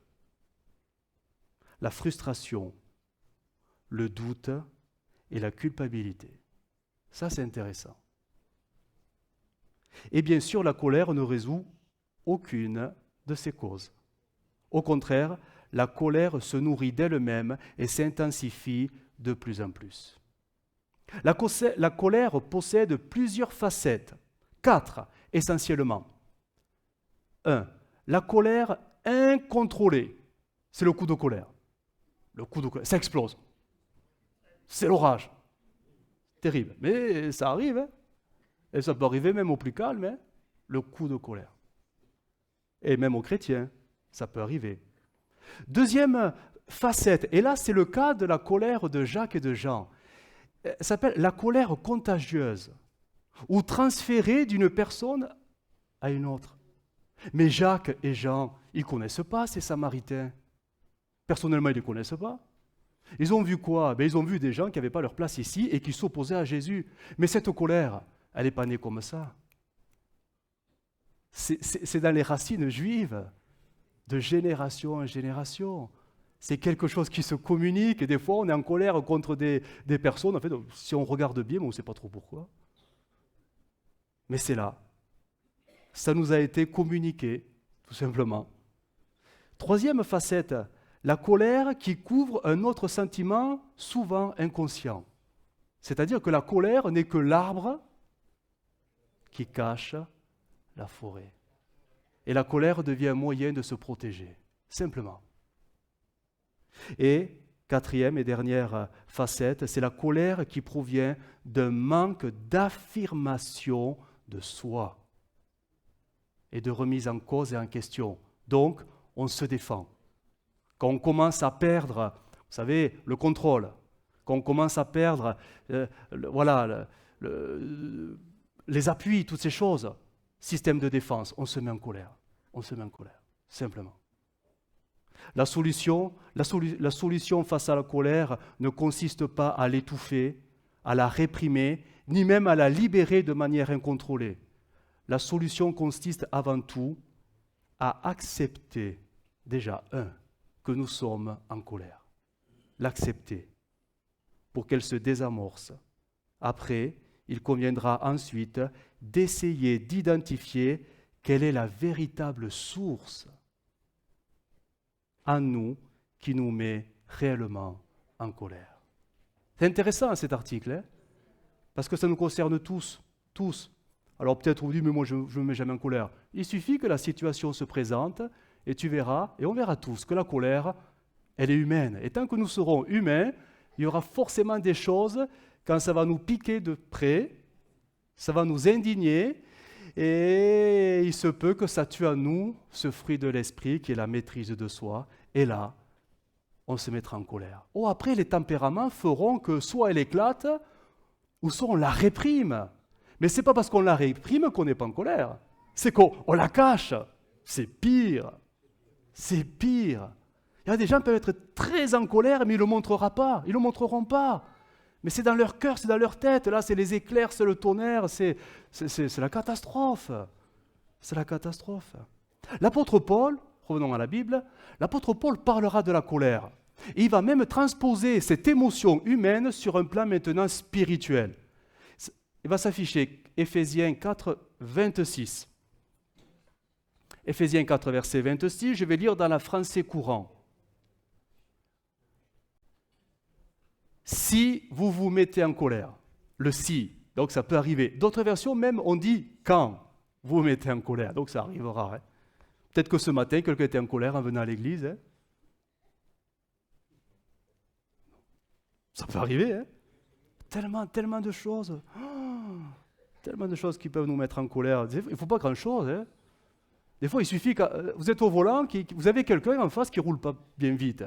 la frustration, le doute et la culpabilité. Ça, c'est intéressant. Et bien sûr, la colère ne résout aucune de ces causes. Au contraire, la colère se nourrit d'elle-même et s'intensifie de plus en plus. La colère possède plusieurs facettes, 4 essentiellement. 1. La colère incontrôlée, c'est le coup de colère. Le coup de colère, ça explose. C'est l'orage. Terrible, mais ça arrive. Hein. Et ça peut arriver même aux plus calmes, hein, le coup de colère. Et même aux chrétiens, ça peut arriver. Deuxième facette, et là c'est le cas de la colère de Jacques et de Jean, ça s'appelle la colère contagieuse, ou transférée d'une personne à une autre. Mais Jacques et Jean, ils ne connaissent pas ces Samaritains. Personnellement, ils ne les connaissent pas. Ils ont vu quoi? Ils ont vu des gens qui n'avaient pas leur place ici et qui s'opposaient à Jésus. Mais cette colère, elle n'est pas née comme ça. C'est dans les racines juives, de génération en génération. C'est quelque chose qui se communique et des fois on est en colère contre des personnes. En fait, si on regarde bien, on ne sait pas trop pourquoi. Mais c'est là. Ça nous a été communiqué, tout simplement. Troisième facette, la colère qui couvre un autre sentiment souvent inconscient. C'est-à-dire que la colère n'est que l'arbre qui cache la forêt. Et la colère devient un moyen de se protéger, simplement. Et quatrième et dernière facette, c'est la colère qui provient d'un manque d'affirmation de soi et de remise en cause et en question. Donc, on se défend. Quand on commence à perdre, vous savez, le contrôle, quand on commence à perdre les appuis, toutes ces choses, système de défense, on se met en colère. On se met en colère, simplement. La solution face à la colère ne consiste pas à l'étouffer, à la réprimer, ni même à la libérer de manière incontrôlée. La solution consiste avant tout à accepter, déjà, que nous sommes en colère. L'accepter pour qu'elle se désamorce. Après, il conviendra ensuite d'essayer d'identifier quelle est la véritable source en nous qui nous met réellement en colère. C'est intéressant cet article, hein, parce que ça nous concerne tous. Alors peut-être vous dites, mais moi je ne me mets jamais en colère. Il suffit que la situation se présente et tu verras, et on verra tous, que la colère, elle est humaine. Et tant que nous serons humains, il y aura forcément des choses, quand ça va nous piquer de près, ça va nous indigner, et il se peut que ça tue en nous ce fruit de l'esprit qui est la maîtrise de soi. Et là, on se mettra en colère. Après, les tempéraments feront que soit elle éclate, ou soit on la réprime. Mais ce n'est pas parce qu'on la réprime qu'on n'est pas en colère. C'est qu'on la cache. C'est pire. C'est pire. Il y a des gens qui peuvent être très en colère, mais ils ne le montreront pas. Ils ne le montreront pas. Mais c'est dans leur cœur, c'est dans leur tête. Là, c'est les éclairs, c'est le tonnerre, c'est la catastrophe. C'est la catastrophe. L'apôtre Paul, revenons à la Bible, l'apôtre Paul parlera de la colère. Et il va même transposer cette émotion humaine sur un plan maintenant spirituel. Il va s'afficher Éphésiens 4, 26. Éphésiens 4, verset 26, je vais lire dans la français courant. Si vous vous mettez en colère, le si, donc ça peut arriver. D'autres versions même, on dit quand vous vous mettez en colère, donc ça arrivera. Hein. Peut-être que ce matin, quelqu'un était en colère en venant à l'église. Hein. Ça peut arriver. Hein. Tellement de choses. Tellement de choses qui peuvent nous mettre en colère. Il ne faut pas grand-chose. Hein. Des fois, il suffit que vous êtes au volant, vous avez quelqu'un en face qui ne roule pas bien vite.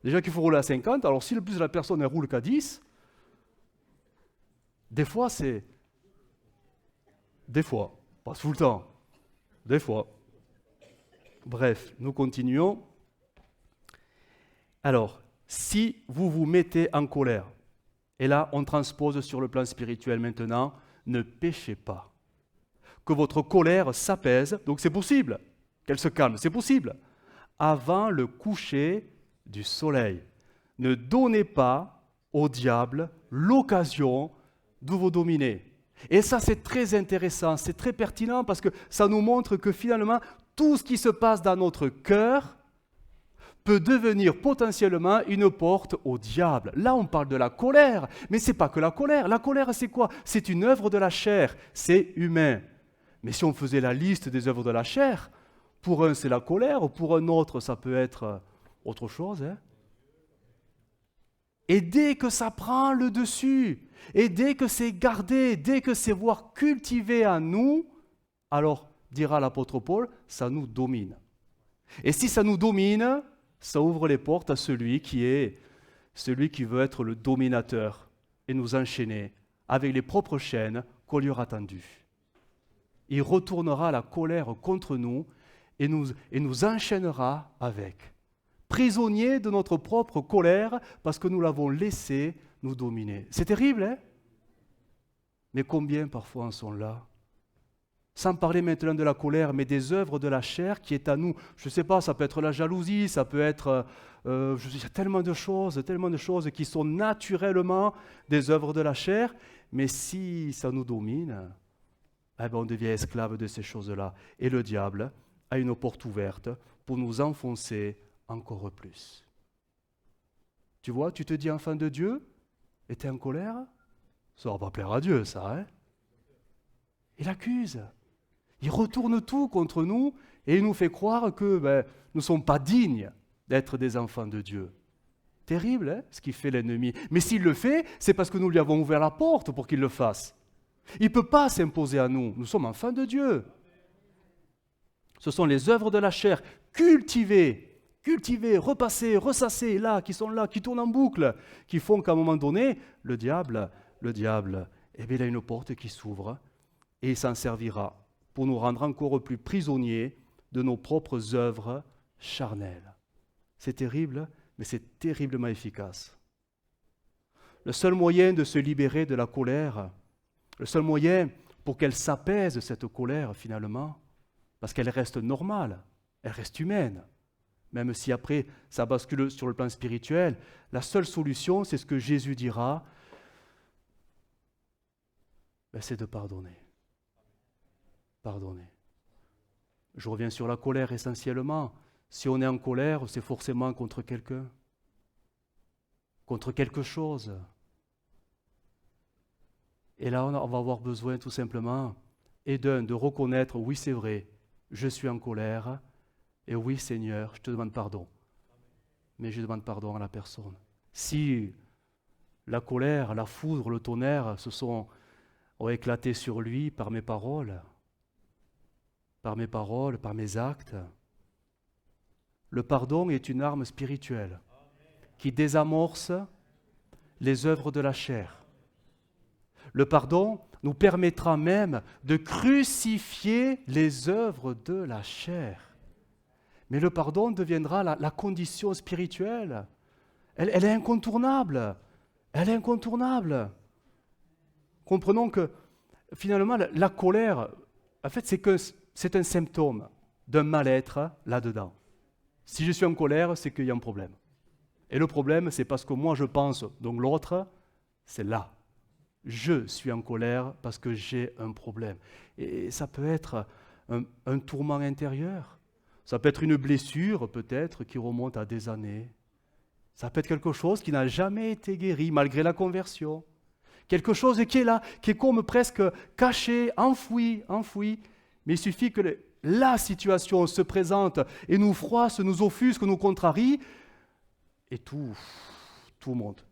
Déjà qu'il faut rouler à 50, alors si le plus de la personne ne roule qu'à 10, des fois c'est... Des fois, pas tout le temps. Des fois. Bref, nous continuons. Alors, si vous vous mettez en colère, et là on transpose sur le plan spirituel maintenant, ne péchez pas. Que votre colère s'apaise, donc c'est possible qu'elle se calme, c'est possible, avant le coucher du soleil. Ne donnez pas au diable l'occasion de vous dominer. Et ça, c'est très intéressant, c'est très pertinent parce que ça nous montre que finalement, tout ce qui se passe dans notre cœur peut devenir potentiellement une porte au diable. Là, on parle de la colère, mais ce n'est pas que la colère. La colère, c'est quoi? C'est une œuvre de la chair, c'est humain. Mais si on faisait la liste des œuvres de la chair, pour un, c'est la colère, pour un autre, ça peut être autre chose. Hein? Et dès que ça prend le dessus, et dès que c'est gardé, dès que c'est voire cultivé en nous, alors, dira l'apôtre Paul, ça nous domine. Et si ça nous domine, ça ouvre les portes à celui qui veut être le dominateur et nous enchaîner avec les propres chaînes qu'on lui aura tendues. Il retournera la colère contre nous et nous enchaînera avec. prisonniers de notre propre colère parce que nous l'avons laissé nous dominer. C'est terrible, hein? Mais combien parfois en sont là? Sans parler maintenant de la colère, mais des œuvres de la chair qui est à nous. Je ne sais pas, ça peut être la jalousie, ça peut être... il y a tellement de choses qui sont naturellement des œuvres de la chair, mais si ça nous domine, eh ben on devient esclave de ces choses-là. Et le diable a une porte ouverte pour nous enfoncer encore plus. Tu vois, tu te dis enfant de Dieu, et tu es en colère? Ça ne va pas plaire à Dieu, ça, hein? Il accuse. Il retourne tout contre nous et il nous fait croire que nous ne sommes pas dignes d'être des enfants de Dieu. Terrible, hein, ce qu'il fait l'ennemi. Mais s'il le fait, c'est parce que nous lui avons ouvert la porte pour qu'il le fasse. Il ne peut pas s'imposer à nous. Nous sommes enfants de Dieu. Ce sont les œuvres de la chair cultivées, repassées, ressassées, qui sont là, qui tournent en boucle, qui font qu'à un moment donné, le diable, eh bien, il a une porte qui s'ouvre et il s'en servira pour nous rendre encore plus prisonniers de nos propres œuvres charnelles. C'est terrible, mais c'est terriblement efficace. Le seul moyen de se libérer de la colère, le seul moyen pour qu'elle s'apaise, cette colère, finalement, parce qu'elle reste normale, elle reste humaine, même si après ça bascule sur le plan spirituel, la seule solution, c'est ce que Jésus dira, c'est de pardonner. Pardonner. Je reviens sur la colère essentiellement. Si on est en colère, c'est forcément contre quelqu'un, contre quelque chose. Et là, on va avoir besoin tout simplement, de reconnaître, oui c'est vrai, je suis en colère, et oui Seigneur, je te demande pardon. Mais je demande pardon à la personne. Si la colère, la foudre, le tonnerre ont éclaté sur lui par mes paroles, par mes actes. Le pardon est une arme spirituelle qui désamorce les œuvres de la chair. Le pardon nous permettra même de crucifier les œuvres de la chair. Mais le pardon deviendra la condition spirituelle. Elle est incontournable. Elle est incontournable. Comprenons que finalement la colère, en fait, c'est un symptôme d'un mal-être là-dedans. Si je suis en colère, c'est qu'il y a un problème. Et le problème, c'est parce que moi je pense, donc l'autre, c'est là. Je suis en colère parce que j'ai un problème. Et ça peut être un tourment intérieur. Ça peut être une blessure, peut-être, qui remonte à des années. Ça peut être quelque chose qui n'a jamais été guéri, malgré la conversion. Quelque chose qui est là, qui est comme presque caché, enfoui. Mais il suffit que la situation se présente et nous froisse, nous offusque, nous contrarie, et tout monte.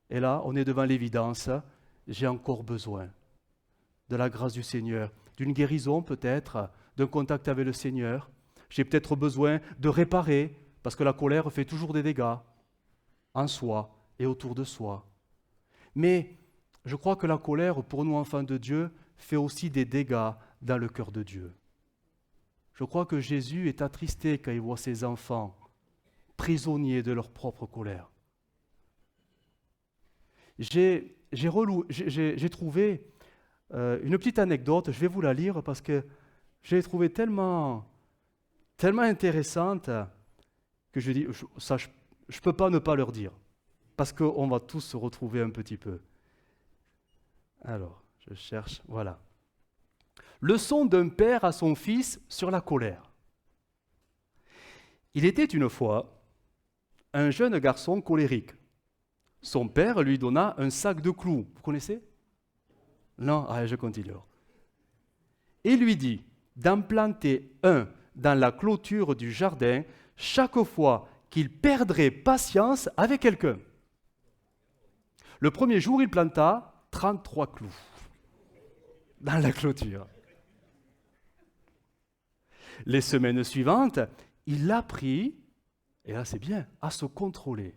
Et là, on est devant l'évidence, j'ai encore besoin de la grâce du Seigneur, d'une guérison peut-être, d'un contact avec le Seigneur. J'ai peut-être besoin de réparer, parce que la colère fait toujours des dégâts en soi et autour de soi. Mais je crois que la colère, pour nous enfants de Dieu, fait aussi des dégâts dans le cœur de Dieu. Je crois que Jésus est attristé quand il voit ses enfants prisonniers de leur propre colère. J'ai trouvé une petite anecdote, je vais vous la lire parce que je l'ai trouvée tellement intéressante que je dis, je ne peux pas ne pas leur dire, parce qu'on va tous se retrouver un petit peu. Alors, je cherche, voilà. Leçon d'un père à son fils sur la colère. Il était une fois un jeune garçon colérique. Son père lui donna un sac de clous. Vous connaissez? Non? Ah, je continue. Et lui dit d'en planter un dans la clôture du jardin chaque fois qu'il perdrait patience avec quelqu'un. Le premier jour, il planta 33 clous dans la clôture. Les semaines suivantes, il apprit, et là c'est bien, à se contrôler.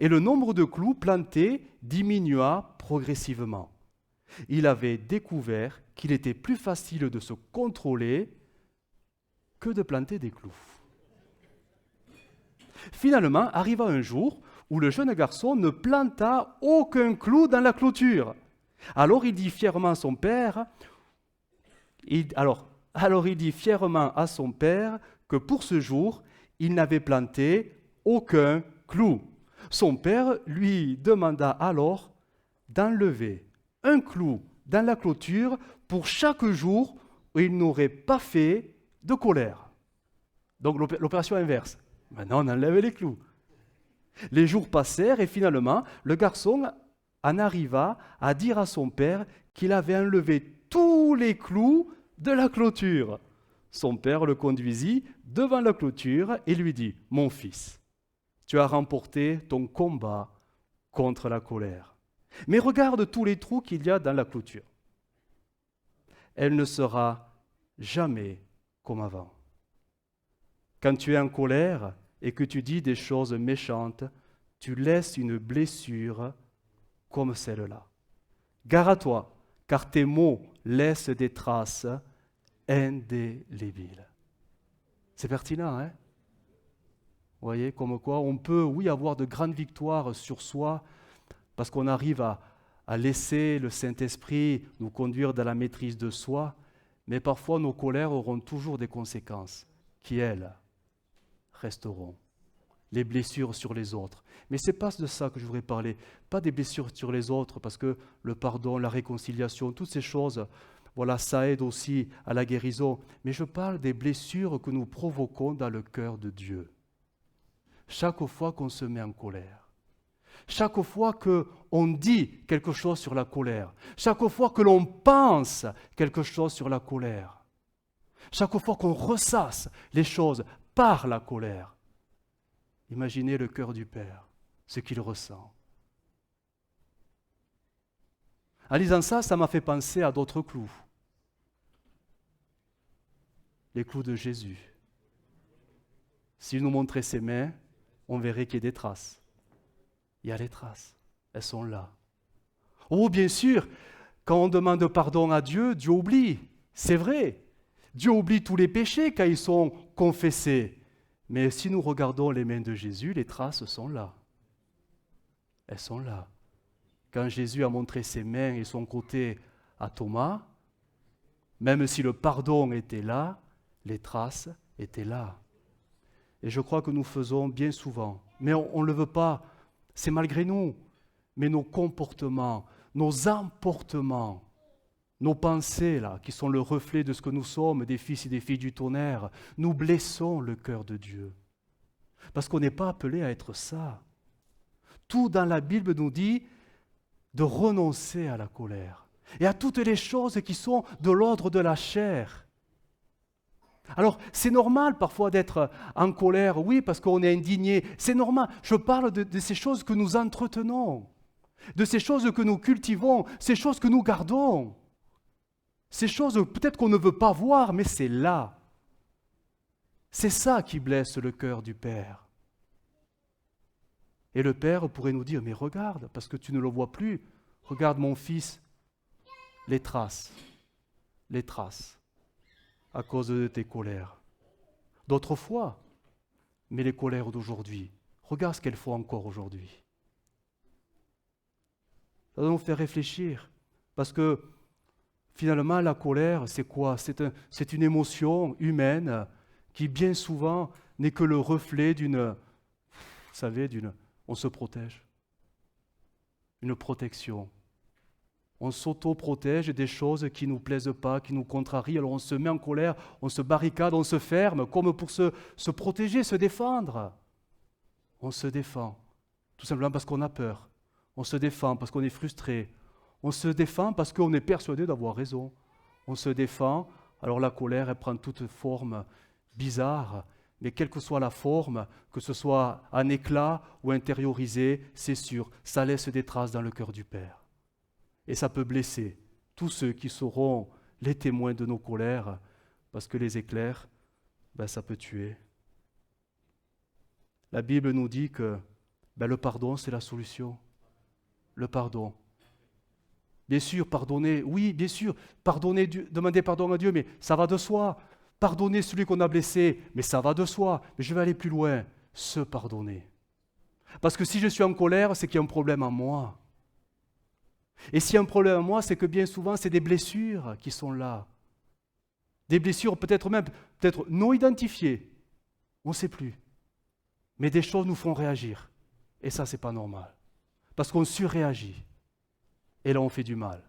Et le nombre de clous plantés diminua progressivement. Il avait découvert qu'il était plus facile de se contrôler que de planter des clous. Finalement, arriva un jour où le jeune garçon ne planta aucun clou dans la clôture. Alors il dit fièrement à son père, alors il dit fièrement à son père que pour ce jour, il n'avait planté aucun clou. Son père lui demanda alors d'enlever un clou dans la clôture pour chaque jour où il n'aurait pas fait de colère. Donc l'opération inverse. Maintenant, on enlève les clous. Les jours passèrent et finalement, le garçon en arriva à dire à son père qu'il avait enlevé tous les clous de la clôture. Son père le conduisit devant la clôture et lui dit « Mon fils, tu as remporté ton combat contre la colère. Mais regarde tous les trous qu'il y a dans la clôture. Elle ne sera jamais comme avant. Quand tu es en colère et que tu dis des choses méchantes, tu laisses une blessure comme celle-là. Gare à toi, car tes mots laissent des traces indélébiles. » C'est pertinent, hein? Vous voyez, comme quoi on peut, oui, avoir de grandes victoires sur soi parce qu'on arrive à laisser le Saint-Esprit nous conduire dans la maîtrise de soi, mais parfois nos colères auront toujours des conséquences qui, elles, resteront. Les blessures sur les autres. Mais ce n'est pas de ça que je voudrais parler, pas des blessures sur les autres, parce que le pardon, la réconciliation, toutes ces choses, voilà, ça aide aussi à la guérison. Mais je parle des blessures que nous provoquons dans le cœur de Dieu. Chaque fois qu'on se met en colère, chaque fois qu'on dit quelque chose sur la colère, chaque fois que l'on pense quelque chose sur la colère, chaque fois qu'on ressasse les choses par la colère, imaginez le cœur du Père, ce qu'il ressent. En lisant ça, ça m'a fait penser à d'autres clous. Les clous de Jésus. S'il nous montrait ses mains, on verrait qu'il y a des traces. Il y a les traces, elles sont là. Oh, bien sûr, quand on demande pardon à Dieu, Dieu oublie. C'est vrai. Dieu oublie tous les péchés quand ils sont confessés. Mais si nous regardons les mains de Jésus, les traces sont là. Elles sont là. Quand Jésus a montré ses mains et son côté à Thomas, même si le pardon était là, les traces étaient là. Et je crois que nous faisons bien souvent, mais on ne le veut pas, c'est malgré nous, mais nos comportements, nos emportements, nos pensées, là, qui sont le reflet de ce que nous sommes, des fils et des filles du tonnerre, nous blessons le cœur de Dieu. Parce qu'on n'est pas appelé à être ça. Tout dans la Bible nous dit de renoncer à la colère et à toutes les choses qui sont de l'ordre de la chair. Alors, c'est normal parfois d'être en colère, oui, parce qu'on est indigné, c'est normal. Je parle de ces choses que nous entretenons, de ces choses que nous cultivons, ces choses que nous gardons. Ces choses peut-être qu'on ne veut pas voir, mais c'est là. C'est ça qui blesse le cœur du Père. Et le Père pourrait nous dire, mais regarde, parce que tu ne le vois plus, regarde mon fils, les traces, à cause de tes colères. D'autrefois, mais les colères d'aujourd'hui, regarde ce qu'elles font encore aujourd'hui. Ça doit nous faire réfléchir, parce que finalement, la colère, c'est quoi? C'est une émotion humaine qui, bien souvent, n'est que le reflet on se protège. Une protection. On s'auto-protège des choses qui ne nous plaisent pas, qui nous contrarient. Alors on se met en colère, on se barricade, on se ferme, comme pour se protéger, se défendre. On se défend, tout simplement parce qu'on a peur. On se défend parce qu'on est frustré. On se défend parce qu'on est persuadé d'avoir raison. On se défend, alors la colère, elle prend toute forme bizarre, mais quelle que soit la forme, que ce soit un éclat ou intériorisé, c'est sûr, ça laisse des traces dans le cœur du Père. Et ça peut blesser tous ceux qui seront les témoins de nos colères, parce que les éclairs, ça peut tuer. La Bible nous dit que le pardon, c'est la solution. Le pardon. Bien sûr, pardonner, oui, bien sûr, pardonner, demander pardon à Dieu, mais ça va de soi. Pardonner celui qu'on a blessé, mais ça va de soi. Mais je vais aller plus loin. Se pardonner. Parce que si je suis en colère, c'est qu'il y a un problème en moi. Et s'il y a un problème en moi, c'est que bien souvent, c'est des blessures qui sont là. Des blessures peut-être non identifiées. On ne sait plus. Mais des choses nous font réagir. Et ça, ce n'est pas normal. Parce qu'on surréagit. Et là, on fait du mal.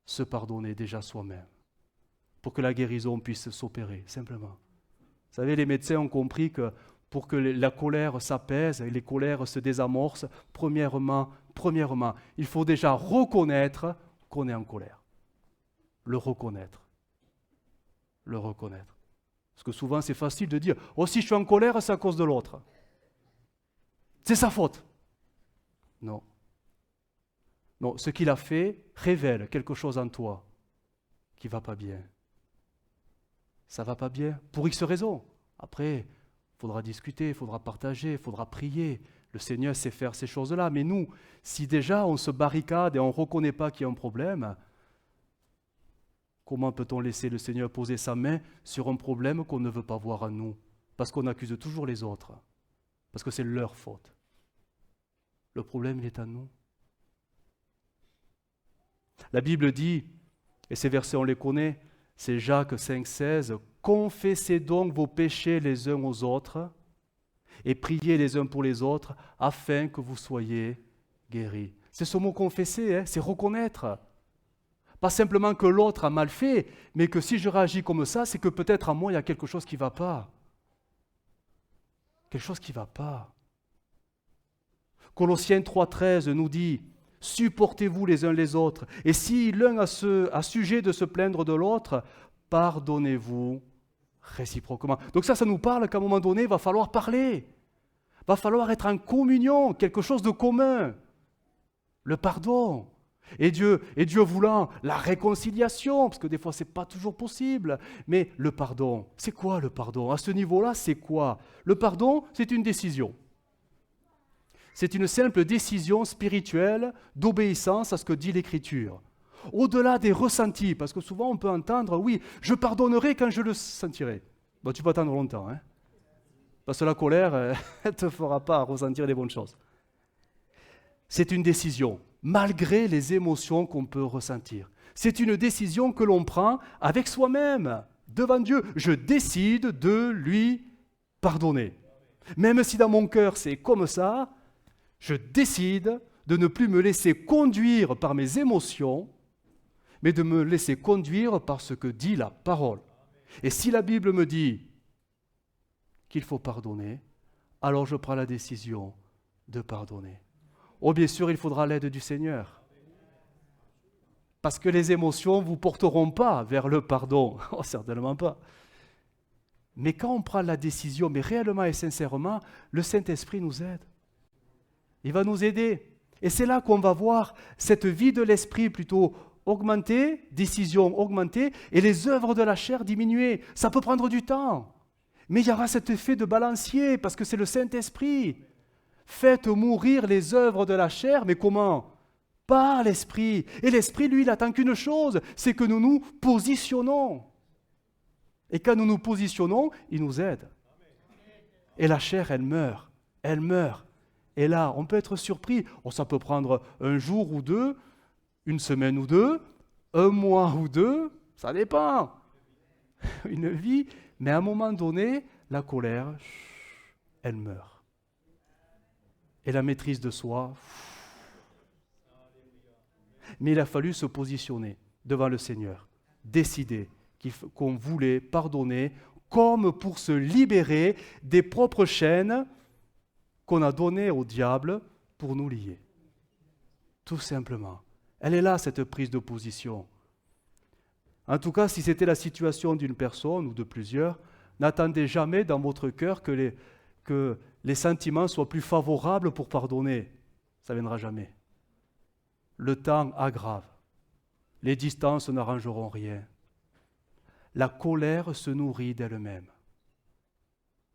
Se pardonner déjà soi-même. Pour que la guérison puisse s'opérer, simplement. Vous savez, les médecins ont compris que pour que la colère s'apaise et les colères se désamorcent, premièrement, il faut déjà reconnaître qu'on est en colère. Le reconnaître. Le reconnaître. Parce que souvent, c'est facile de dire « Oh, si je suis en colère, c'est à cause de l'autre. C'est sa faute. » Non. Non, ce qu'il a fait révèle quelque chose en toi qui ne va pas bien. Ça ne va pas bien pour X raisons. Après, il faudra discuter, il faudra partager, il faudra prier. Le Seigneur sait faire ces choses-là. Mais nous, si déjà on se barricade et on ne reconnaît pas qu'il y a un problème, comment peut-on laisser le Seigneur poser sa main sur un problème qu'on ne veut pas voir en nous? Parce qu'on accuse toujours les autres. Parce que c'est leur faute. Le problème, il est en nous. La Bible dit, et ces versets on les connaît, c'est Jacques 5,16, « Confessez donc vos péchés les uns aux autres et priez les uns pour les autres afin que vous soyez guéris. » C'est ce mot « confesser », hein, c'est reconnaître. Pas simplement que l'autre a mal fait, mais que si je réagis comme ça, c'est que peut-être en moi, il y a quelque chose qui ne va pas. Quelque chose qui ne va pas. Colossiens 3,13 nous dit « Supportez-vous les uns les autres, et si l'un a sujet de se plaindre de l'autre, pardonnez-vous réciproquement. » Donc ça nous parle qu'à un moment donné, il va falloir parler. Il va falloir être en communion, quelque chose de commun. Le pardon. Et Dieu voulant la réconciliation, parce que des fois, ce n'est pas toujours possible. Mais le pardon, c'est quoi le pardon? À ce niveau-là, c'est quoi? Le pardon, c'est une décision. C'est une simple décision spirituelle d'obéissance à ce que dit l'Écriture. Au-delà des ressentis, parce que souvent on peut entendre, oui, je pardonnerai quand je le sentirai. Bon, tu peux attendre longtemps, hein? Parce que la colère, elle ne te fera pas ressentir les bonnes choses. C'est une décision, malgré les émotions qu'on peut ressentir. C'est une décision que l'on prend avec soi-même, devant Dieu. Je décide de lui pardonner. Même si dans mon cœur c'est comme ça, je décide de ne plus me laisser conduire par mes émotions, mais de me laisser conduire par ce que dit la parole. Et si la Bible me dit qu'il faut pardonner, alors je prends la décision de pardonner. Oh, bien sûr, il faudra l'aide du Seigneur. Parce que les émotions ne vous porteront pas vers le pardon. Oh, certainement pas. Mais quand on prend la décision, mais réellement et sincèrement, le Saint-Esprit nous aide. Il va nous aider. Et c'est là qu'on va voir cette vie de l'esprit plutôt augmenter, décision augmenter, et les œuvres de la chair diminuer. Ça peut prendre du temps. Mais il y aura cet effet de balancier, parce que c'est le Saint-Esprit. Faites mourir les œuvres de la chair, mais comment? Par l'Esprit. Et l'Esprit, lui, il attend qu'une chose, c'est que nous nous positionnons. Et quand nous nous positionnons, il nous aide. Et la chair, elle meurt. Elle meurt. Et là, on peut être surpris. Oh, ça peut prendre un jour ou deux, une semaine ou deux, un mois ou deux, ça dépend. Une vie, mais à un moment donné, la colère, elle meurt. Et la maîtrise de soi. Mais il a fallu se positionner devant le Seigneur, décider qu'on voulait pardonner, comme pour se libérer des propres chaînes qu'on a données au diable pour nous lier. Tout simplement. Elle est là, cette prise de position. En tout cas, si c'était la situation d'une personne ou de plusieurs, n'attendez jamais dans votre cœur que les sentiments soient plus favorables pour pardonner. Ça ne viendra jamais. Le temps aggrave. Les distances n'arrangeront rien. La colère se nourrit d'elle-même.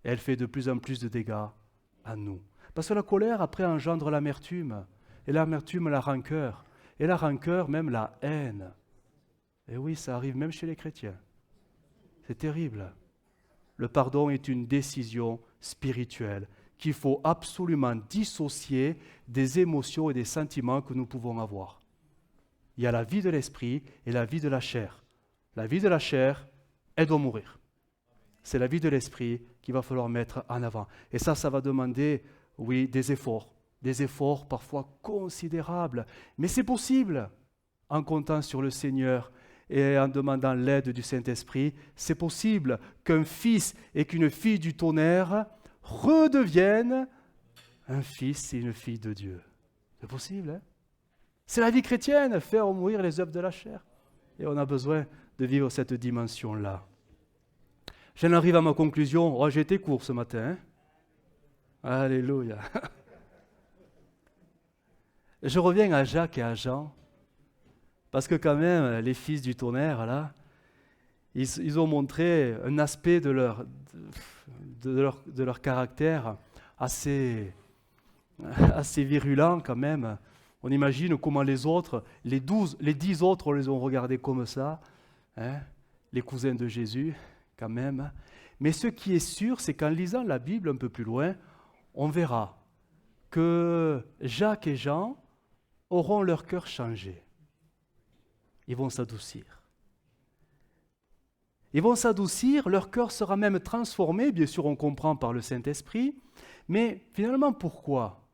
Elle fait de plus en plus de dégâts à nous. Parce que la colère, après, engendre l'amertume. Et l'amertume, la rancœur. Et la rancœur, même la haine. Et oui, ça arrive même chez les chrétiens. C'est terrible. Le pardon est une décision spirituelle qu'il faut absolument dissocier des émotions et des sentiments que nous pouvons avoir. Il y a la vie de l'esprit et la vie de la chair. La vie de la chair, elle doit mourir. C'est la vie de l'esprit qu'il va falloir mettre en avant. Et ça va demander, oui, des efforts parfois considérables. Mais c'est possible en comptant sur le Seigneur et en demandant l'aide du Saint-Esprit. C'est possible qu'un fils et qu'une fille du tonnerre redeviennent un fils et une fille de Dieu. C'est possible, hein? C'est la vie chrétienne, faire mourir les œuvres de la chair. Et on a besoin de vivre cette dimension-là. J'en arrive à ma conclusion. Oh, j'ai été court ce matin. Hein? Alléluia. Je reviens à Jacques et à Jean, parce que quand même, les fils du tonnerre, là, ils ont montré un aspect de leur caractère assez virulent quand même. On imagine comment les autres, les 10 autres, on les ont regardés comme ça, hein, les cousins de Jésus, quand même. Mais ce qui est sûr, c'est qu'en lisant la Bible un peu plus loin, on verra que Jacques et Jean auront leur cœur changé. Ils vont s'adoucir. Ils vont s'adoucir, leur cœur sera même transformé, bien sûr on comprend par le Saint-Esprit, mais finalement pourquoi ?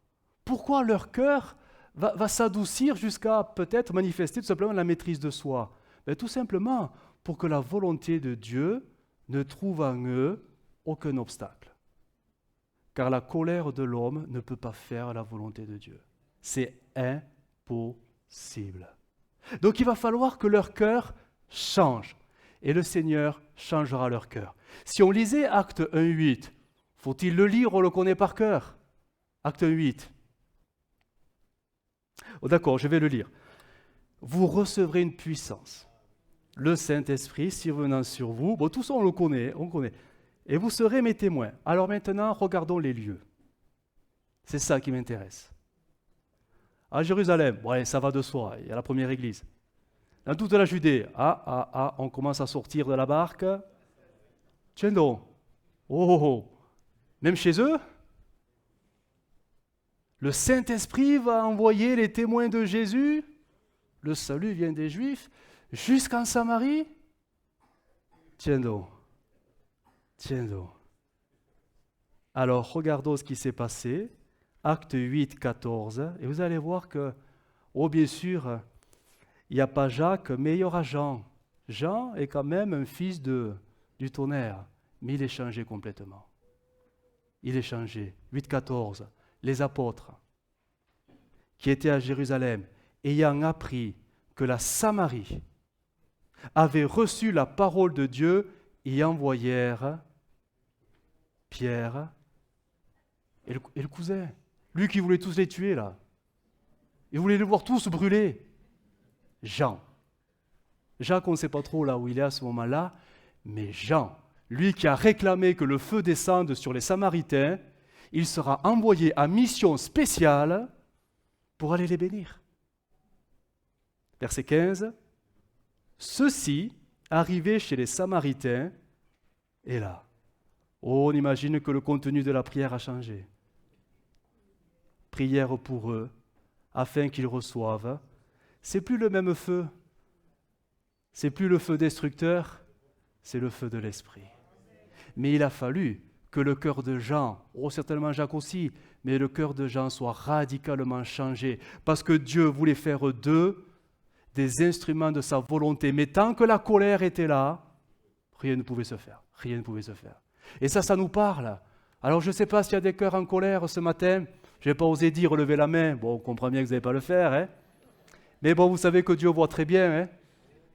Pourquoi leur cœur va s'adoucir jusqu'à peut-être manifester tout simplement la maîtrise de soi ? Tout simplement pour que la volonté de Dieu ne trouve en eux aucun obstacle. Car la colère de l'homme ne peut pas faire la volonté de Dieu. C'est impossible. Donc il va falloir que leur cœur change. Et le Seigneur changera leur cœur. Si on lisait Acte 1:8, faut-il le lire, on le connaît par cœur. Acte 1:8. Oh, d'accord, je vais le lire. Vous recevrez une puissance. Le Saint-Esprit survenant sur vous. Bon, tout ça on connaît. Et vous serez mes témoins. Alors maintenant, regardons les lieux. C'est ça qui m'intéresse. À Jérusalem, ouais, ça va de soi, il y a la première église. Dans toute la Judée, on commence à sortir de la barque. Tiens donc, même chez eux, le Saint-Esprit va envoyer les témoins de Jésus, le salut vient des Juifs, jusqu'en Samarie. Tiens donc. Alors, regardons ce qui s'est passé. Acte 8, 14, et vous allez voir que, bien sûr, il n'y a pas Jacques, mais il y aura Jean. Jean est quand même un fils du tonnerre, mais il est changé complètement. Il est changé. 8, 14, les apôtres qui étaient à Jérusalem, ayant appris que la Samarie avait reçu la parole de Dieu, y envoyèrent Pierre et le cousin. Lui qui voulait tous les tuer, là. Il voulait les voir tous brûler. Jean. Jacques, on ne sait pas trop là où il est à ce moment-là, mais Jean, lui qui a réclamé que le feu descende sur les Samaritains, il sera envoyé à mission spéciale pour aller les bénir. Verset 15. Ceux-ci, arrivés chez les Samaritains, et là, on imagine que le contenu de la prière a changé. Prière pour eux, afin qu'ils reçoivent. C'est plus le même feu. C'est plus le feu destructeur, c'est le feu de l'esprit. Mais il a fallu que le cœur de Jean, certainement Jacques aussi, mais le cœur de Jean soit radicalement changé, parce que Dieu voulait faire d'eux des instruments de sa volonté. Mais tant que la colère était là, rien ne pouvait se faire. Rien ne pouvait se faire. Et ça nous parle. Alors je ne sais pas s'il y a des cœurs en colère ce matin. Je n'ai pas osé dire lever la main. Bon, on comprend bien que vous n'allez pas le faire. Hein. Mais bon, vous savez que Dieu voit très bien hein,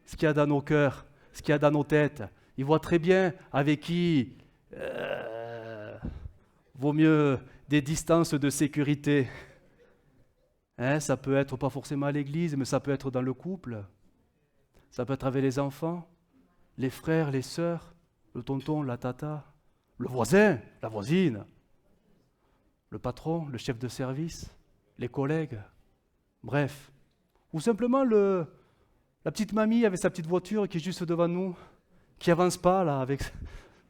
ce qu'il y a dans nos cœurs, ce qu'il y a dans nos têtes. Il voit très bien avec qui vaut mieux des distances de sécurité. Hein, ça peut être pas forcément à l'église, mais ça peut être dans le couple. Ça peut être avec les enfants, les frères, les sœurs, le tonton, la tata, le voisin, la voisine, le patron, le chef de service, les collègues, bref. Ou simplement la petite mamie avec sa petite voiture qui est juste devant nous, qui avance pas là avec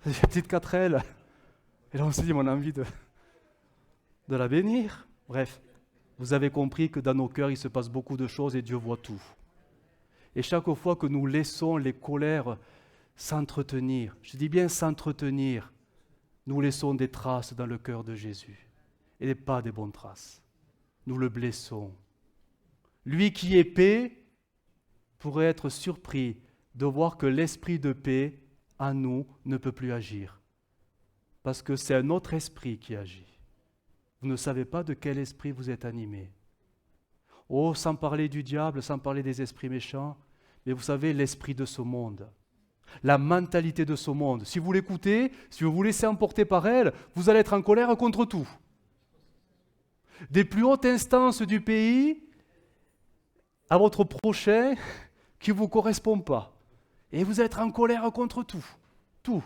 ses petites 4L. Et là on se dit, on a envie de la bénir. Bref, vous avez compris que dans nos cœurs, il se passe beaucoup de choses et Dieu voit tout. Et chaque fois que nous laissons les colères s'entretenir, je dis bien s'entretenir, nous laissons des traces dans le cœur de Jésus. Et pas des bonnes traces. Nous le blessons. Lui qui est paix pourrait être surpris de voir que l'esprit de paix en nous ne peut plus agir. Parce que c'est un autre esprit qui agit. Vous ne savez pas de quel esprit vous êtes animé. Oh, sans parler du diable, sans parler des esprits méchants, mais vous savez, l'esprit de ce monde, la mentalité de ce monde, si vous l'écoutez, si vous vous laissez emporter par elle, vous allez être en colère contre tout. Des plus hautes instances du pays à votre prochain qui ne vous correspond pas. Et vous êtes en colère contre tout. Tout.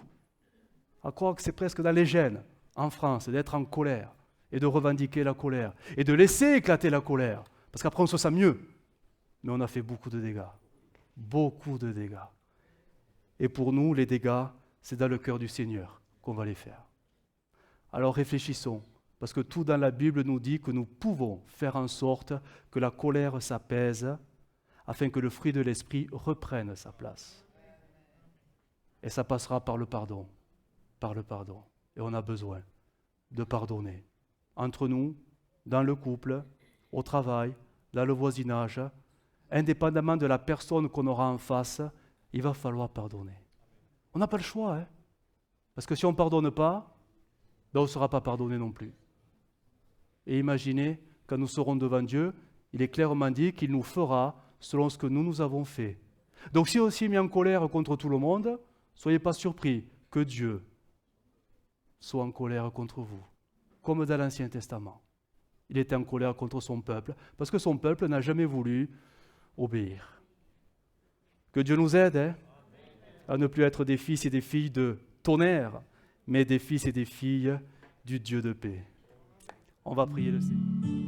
À croire que c'est presque dans les gènes, en France, d'être en colère et de revendiquer la colère et de laisser éclater la colère. Parce qu'après, on se sent mieux. Mais on a fait beaucoup de dégâts. Beaucoup de dégâts. Et pour nous, les dégâts, c'est dans le cœur du Seigneur qu'on va les faire. Alors réfléchissons, parce que tout dans la Bible nous dit que nous pouvons faire en sorte que la colère s'apaise, afin que le fruit de l'esprit reprenne sa place. Et ça passera par le pardon. Par le pardon. Et on a besoin de pardonner. Entre nous, dans le couple, au travail, dans le voisinage, indépendamment de la personne qu'on aura en face, il va falloir pardonner. On n'a pas le choix, hein? Parce que si on ne pardonne pas, ben on ne sera pas pardonné non plus. Et imaginez, quand nous serons devant Dieu, il est clairement dit qu'il nous fera selon ce que nous avons fait. Donc si on s'est mis en colère contre tout le monde, soyez pas surpris que Dieu soit en colère contre vous, comme dans l'Ancien Testament. Il était en colère contre son peuple, parce que son peuple n'a jamais voulu obéir. Que Dieu nous aide à ne plus être des fils et des filles de tonnerre, mais des fils et des filles du Dieu de paix. On va prier le Seigneur.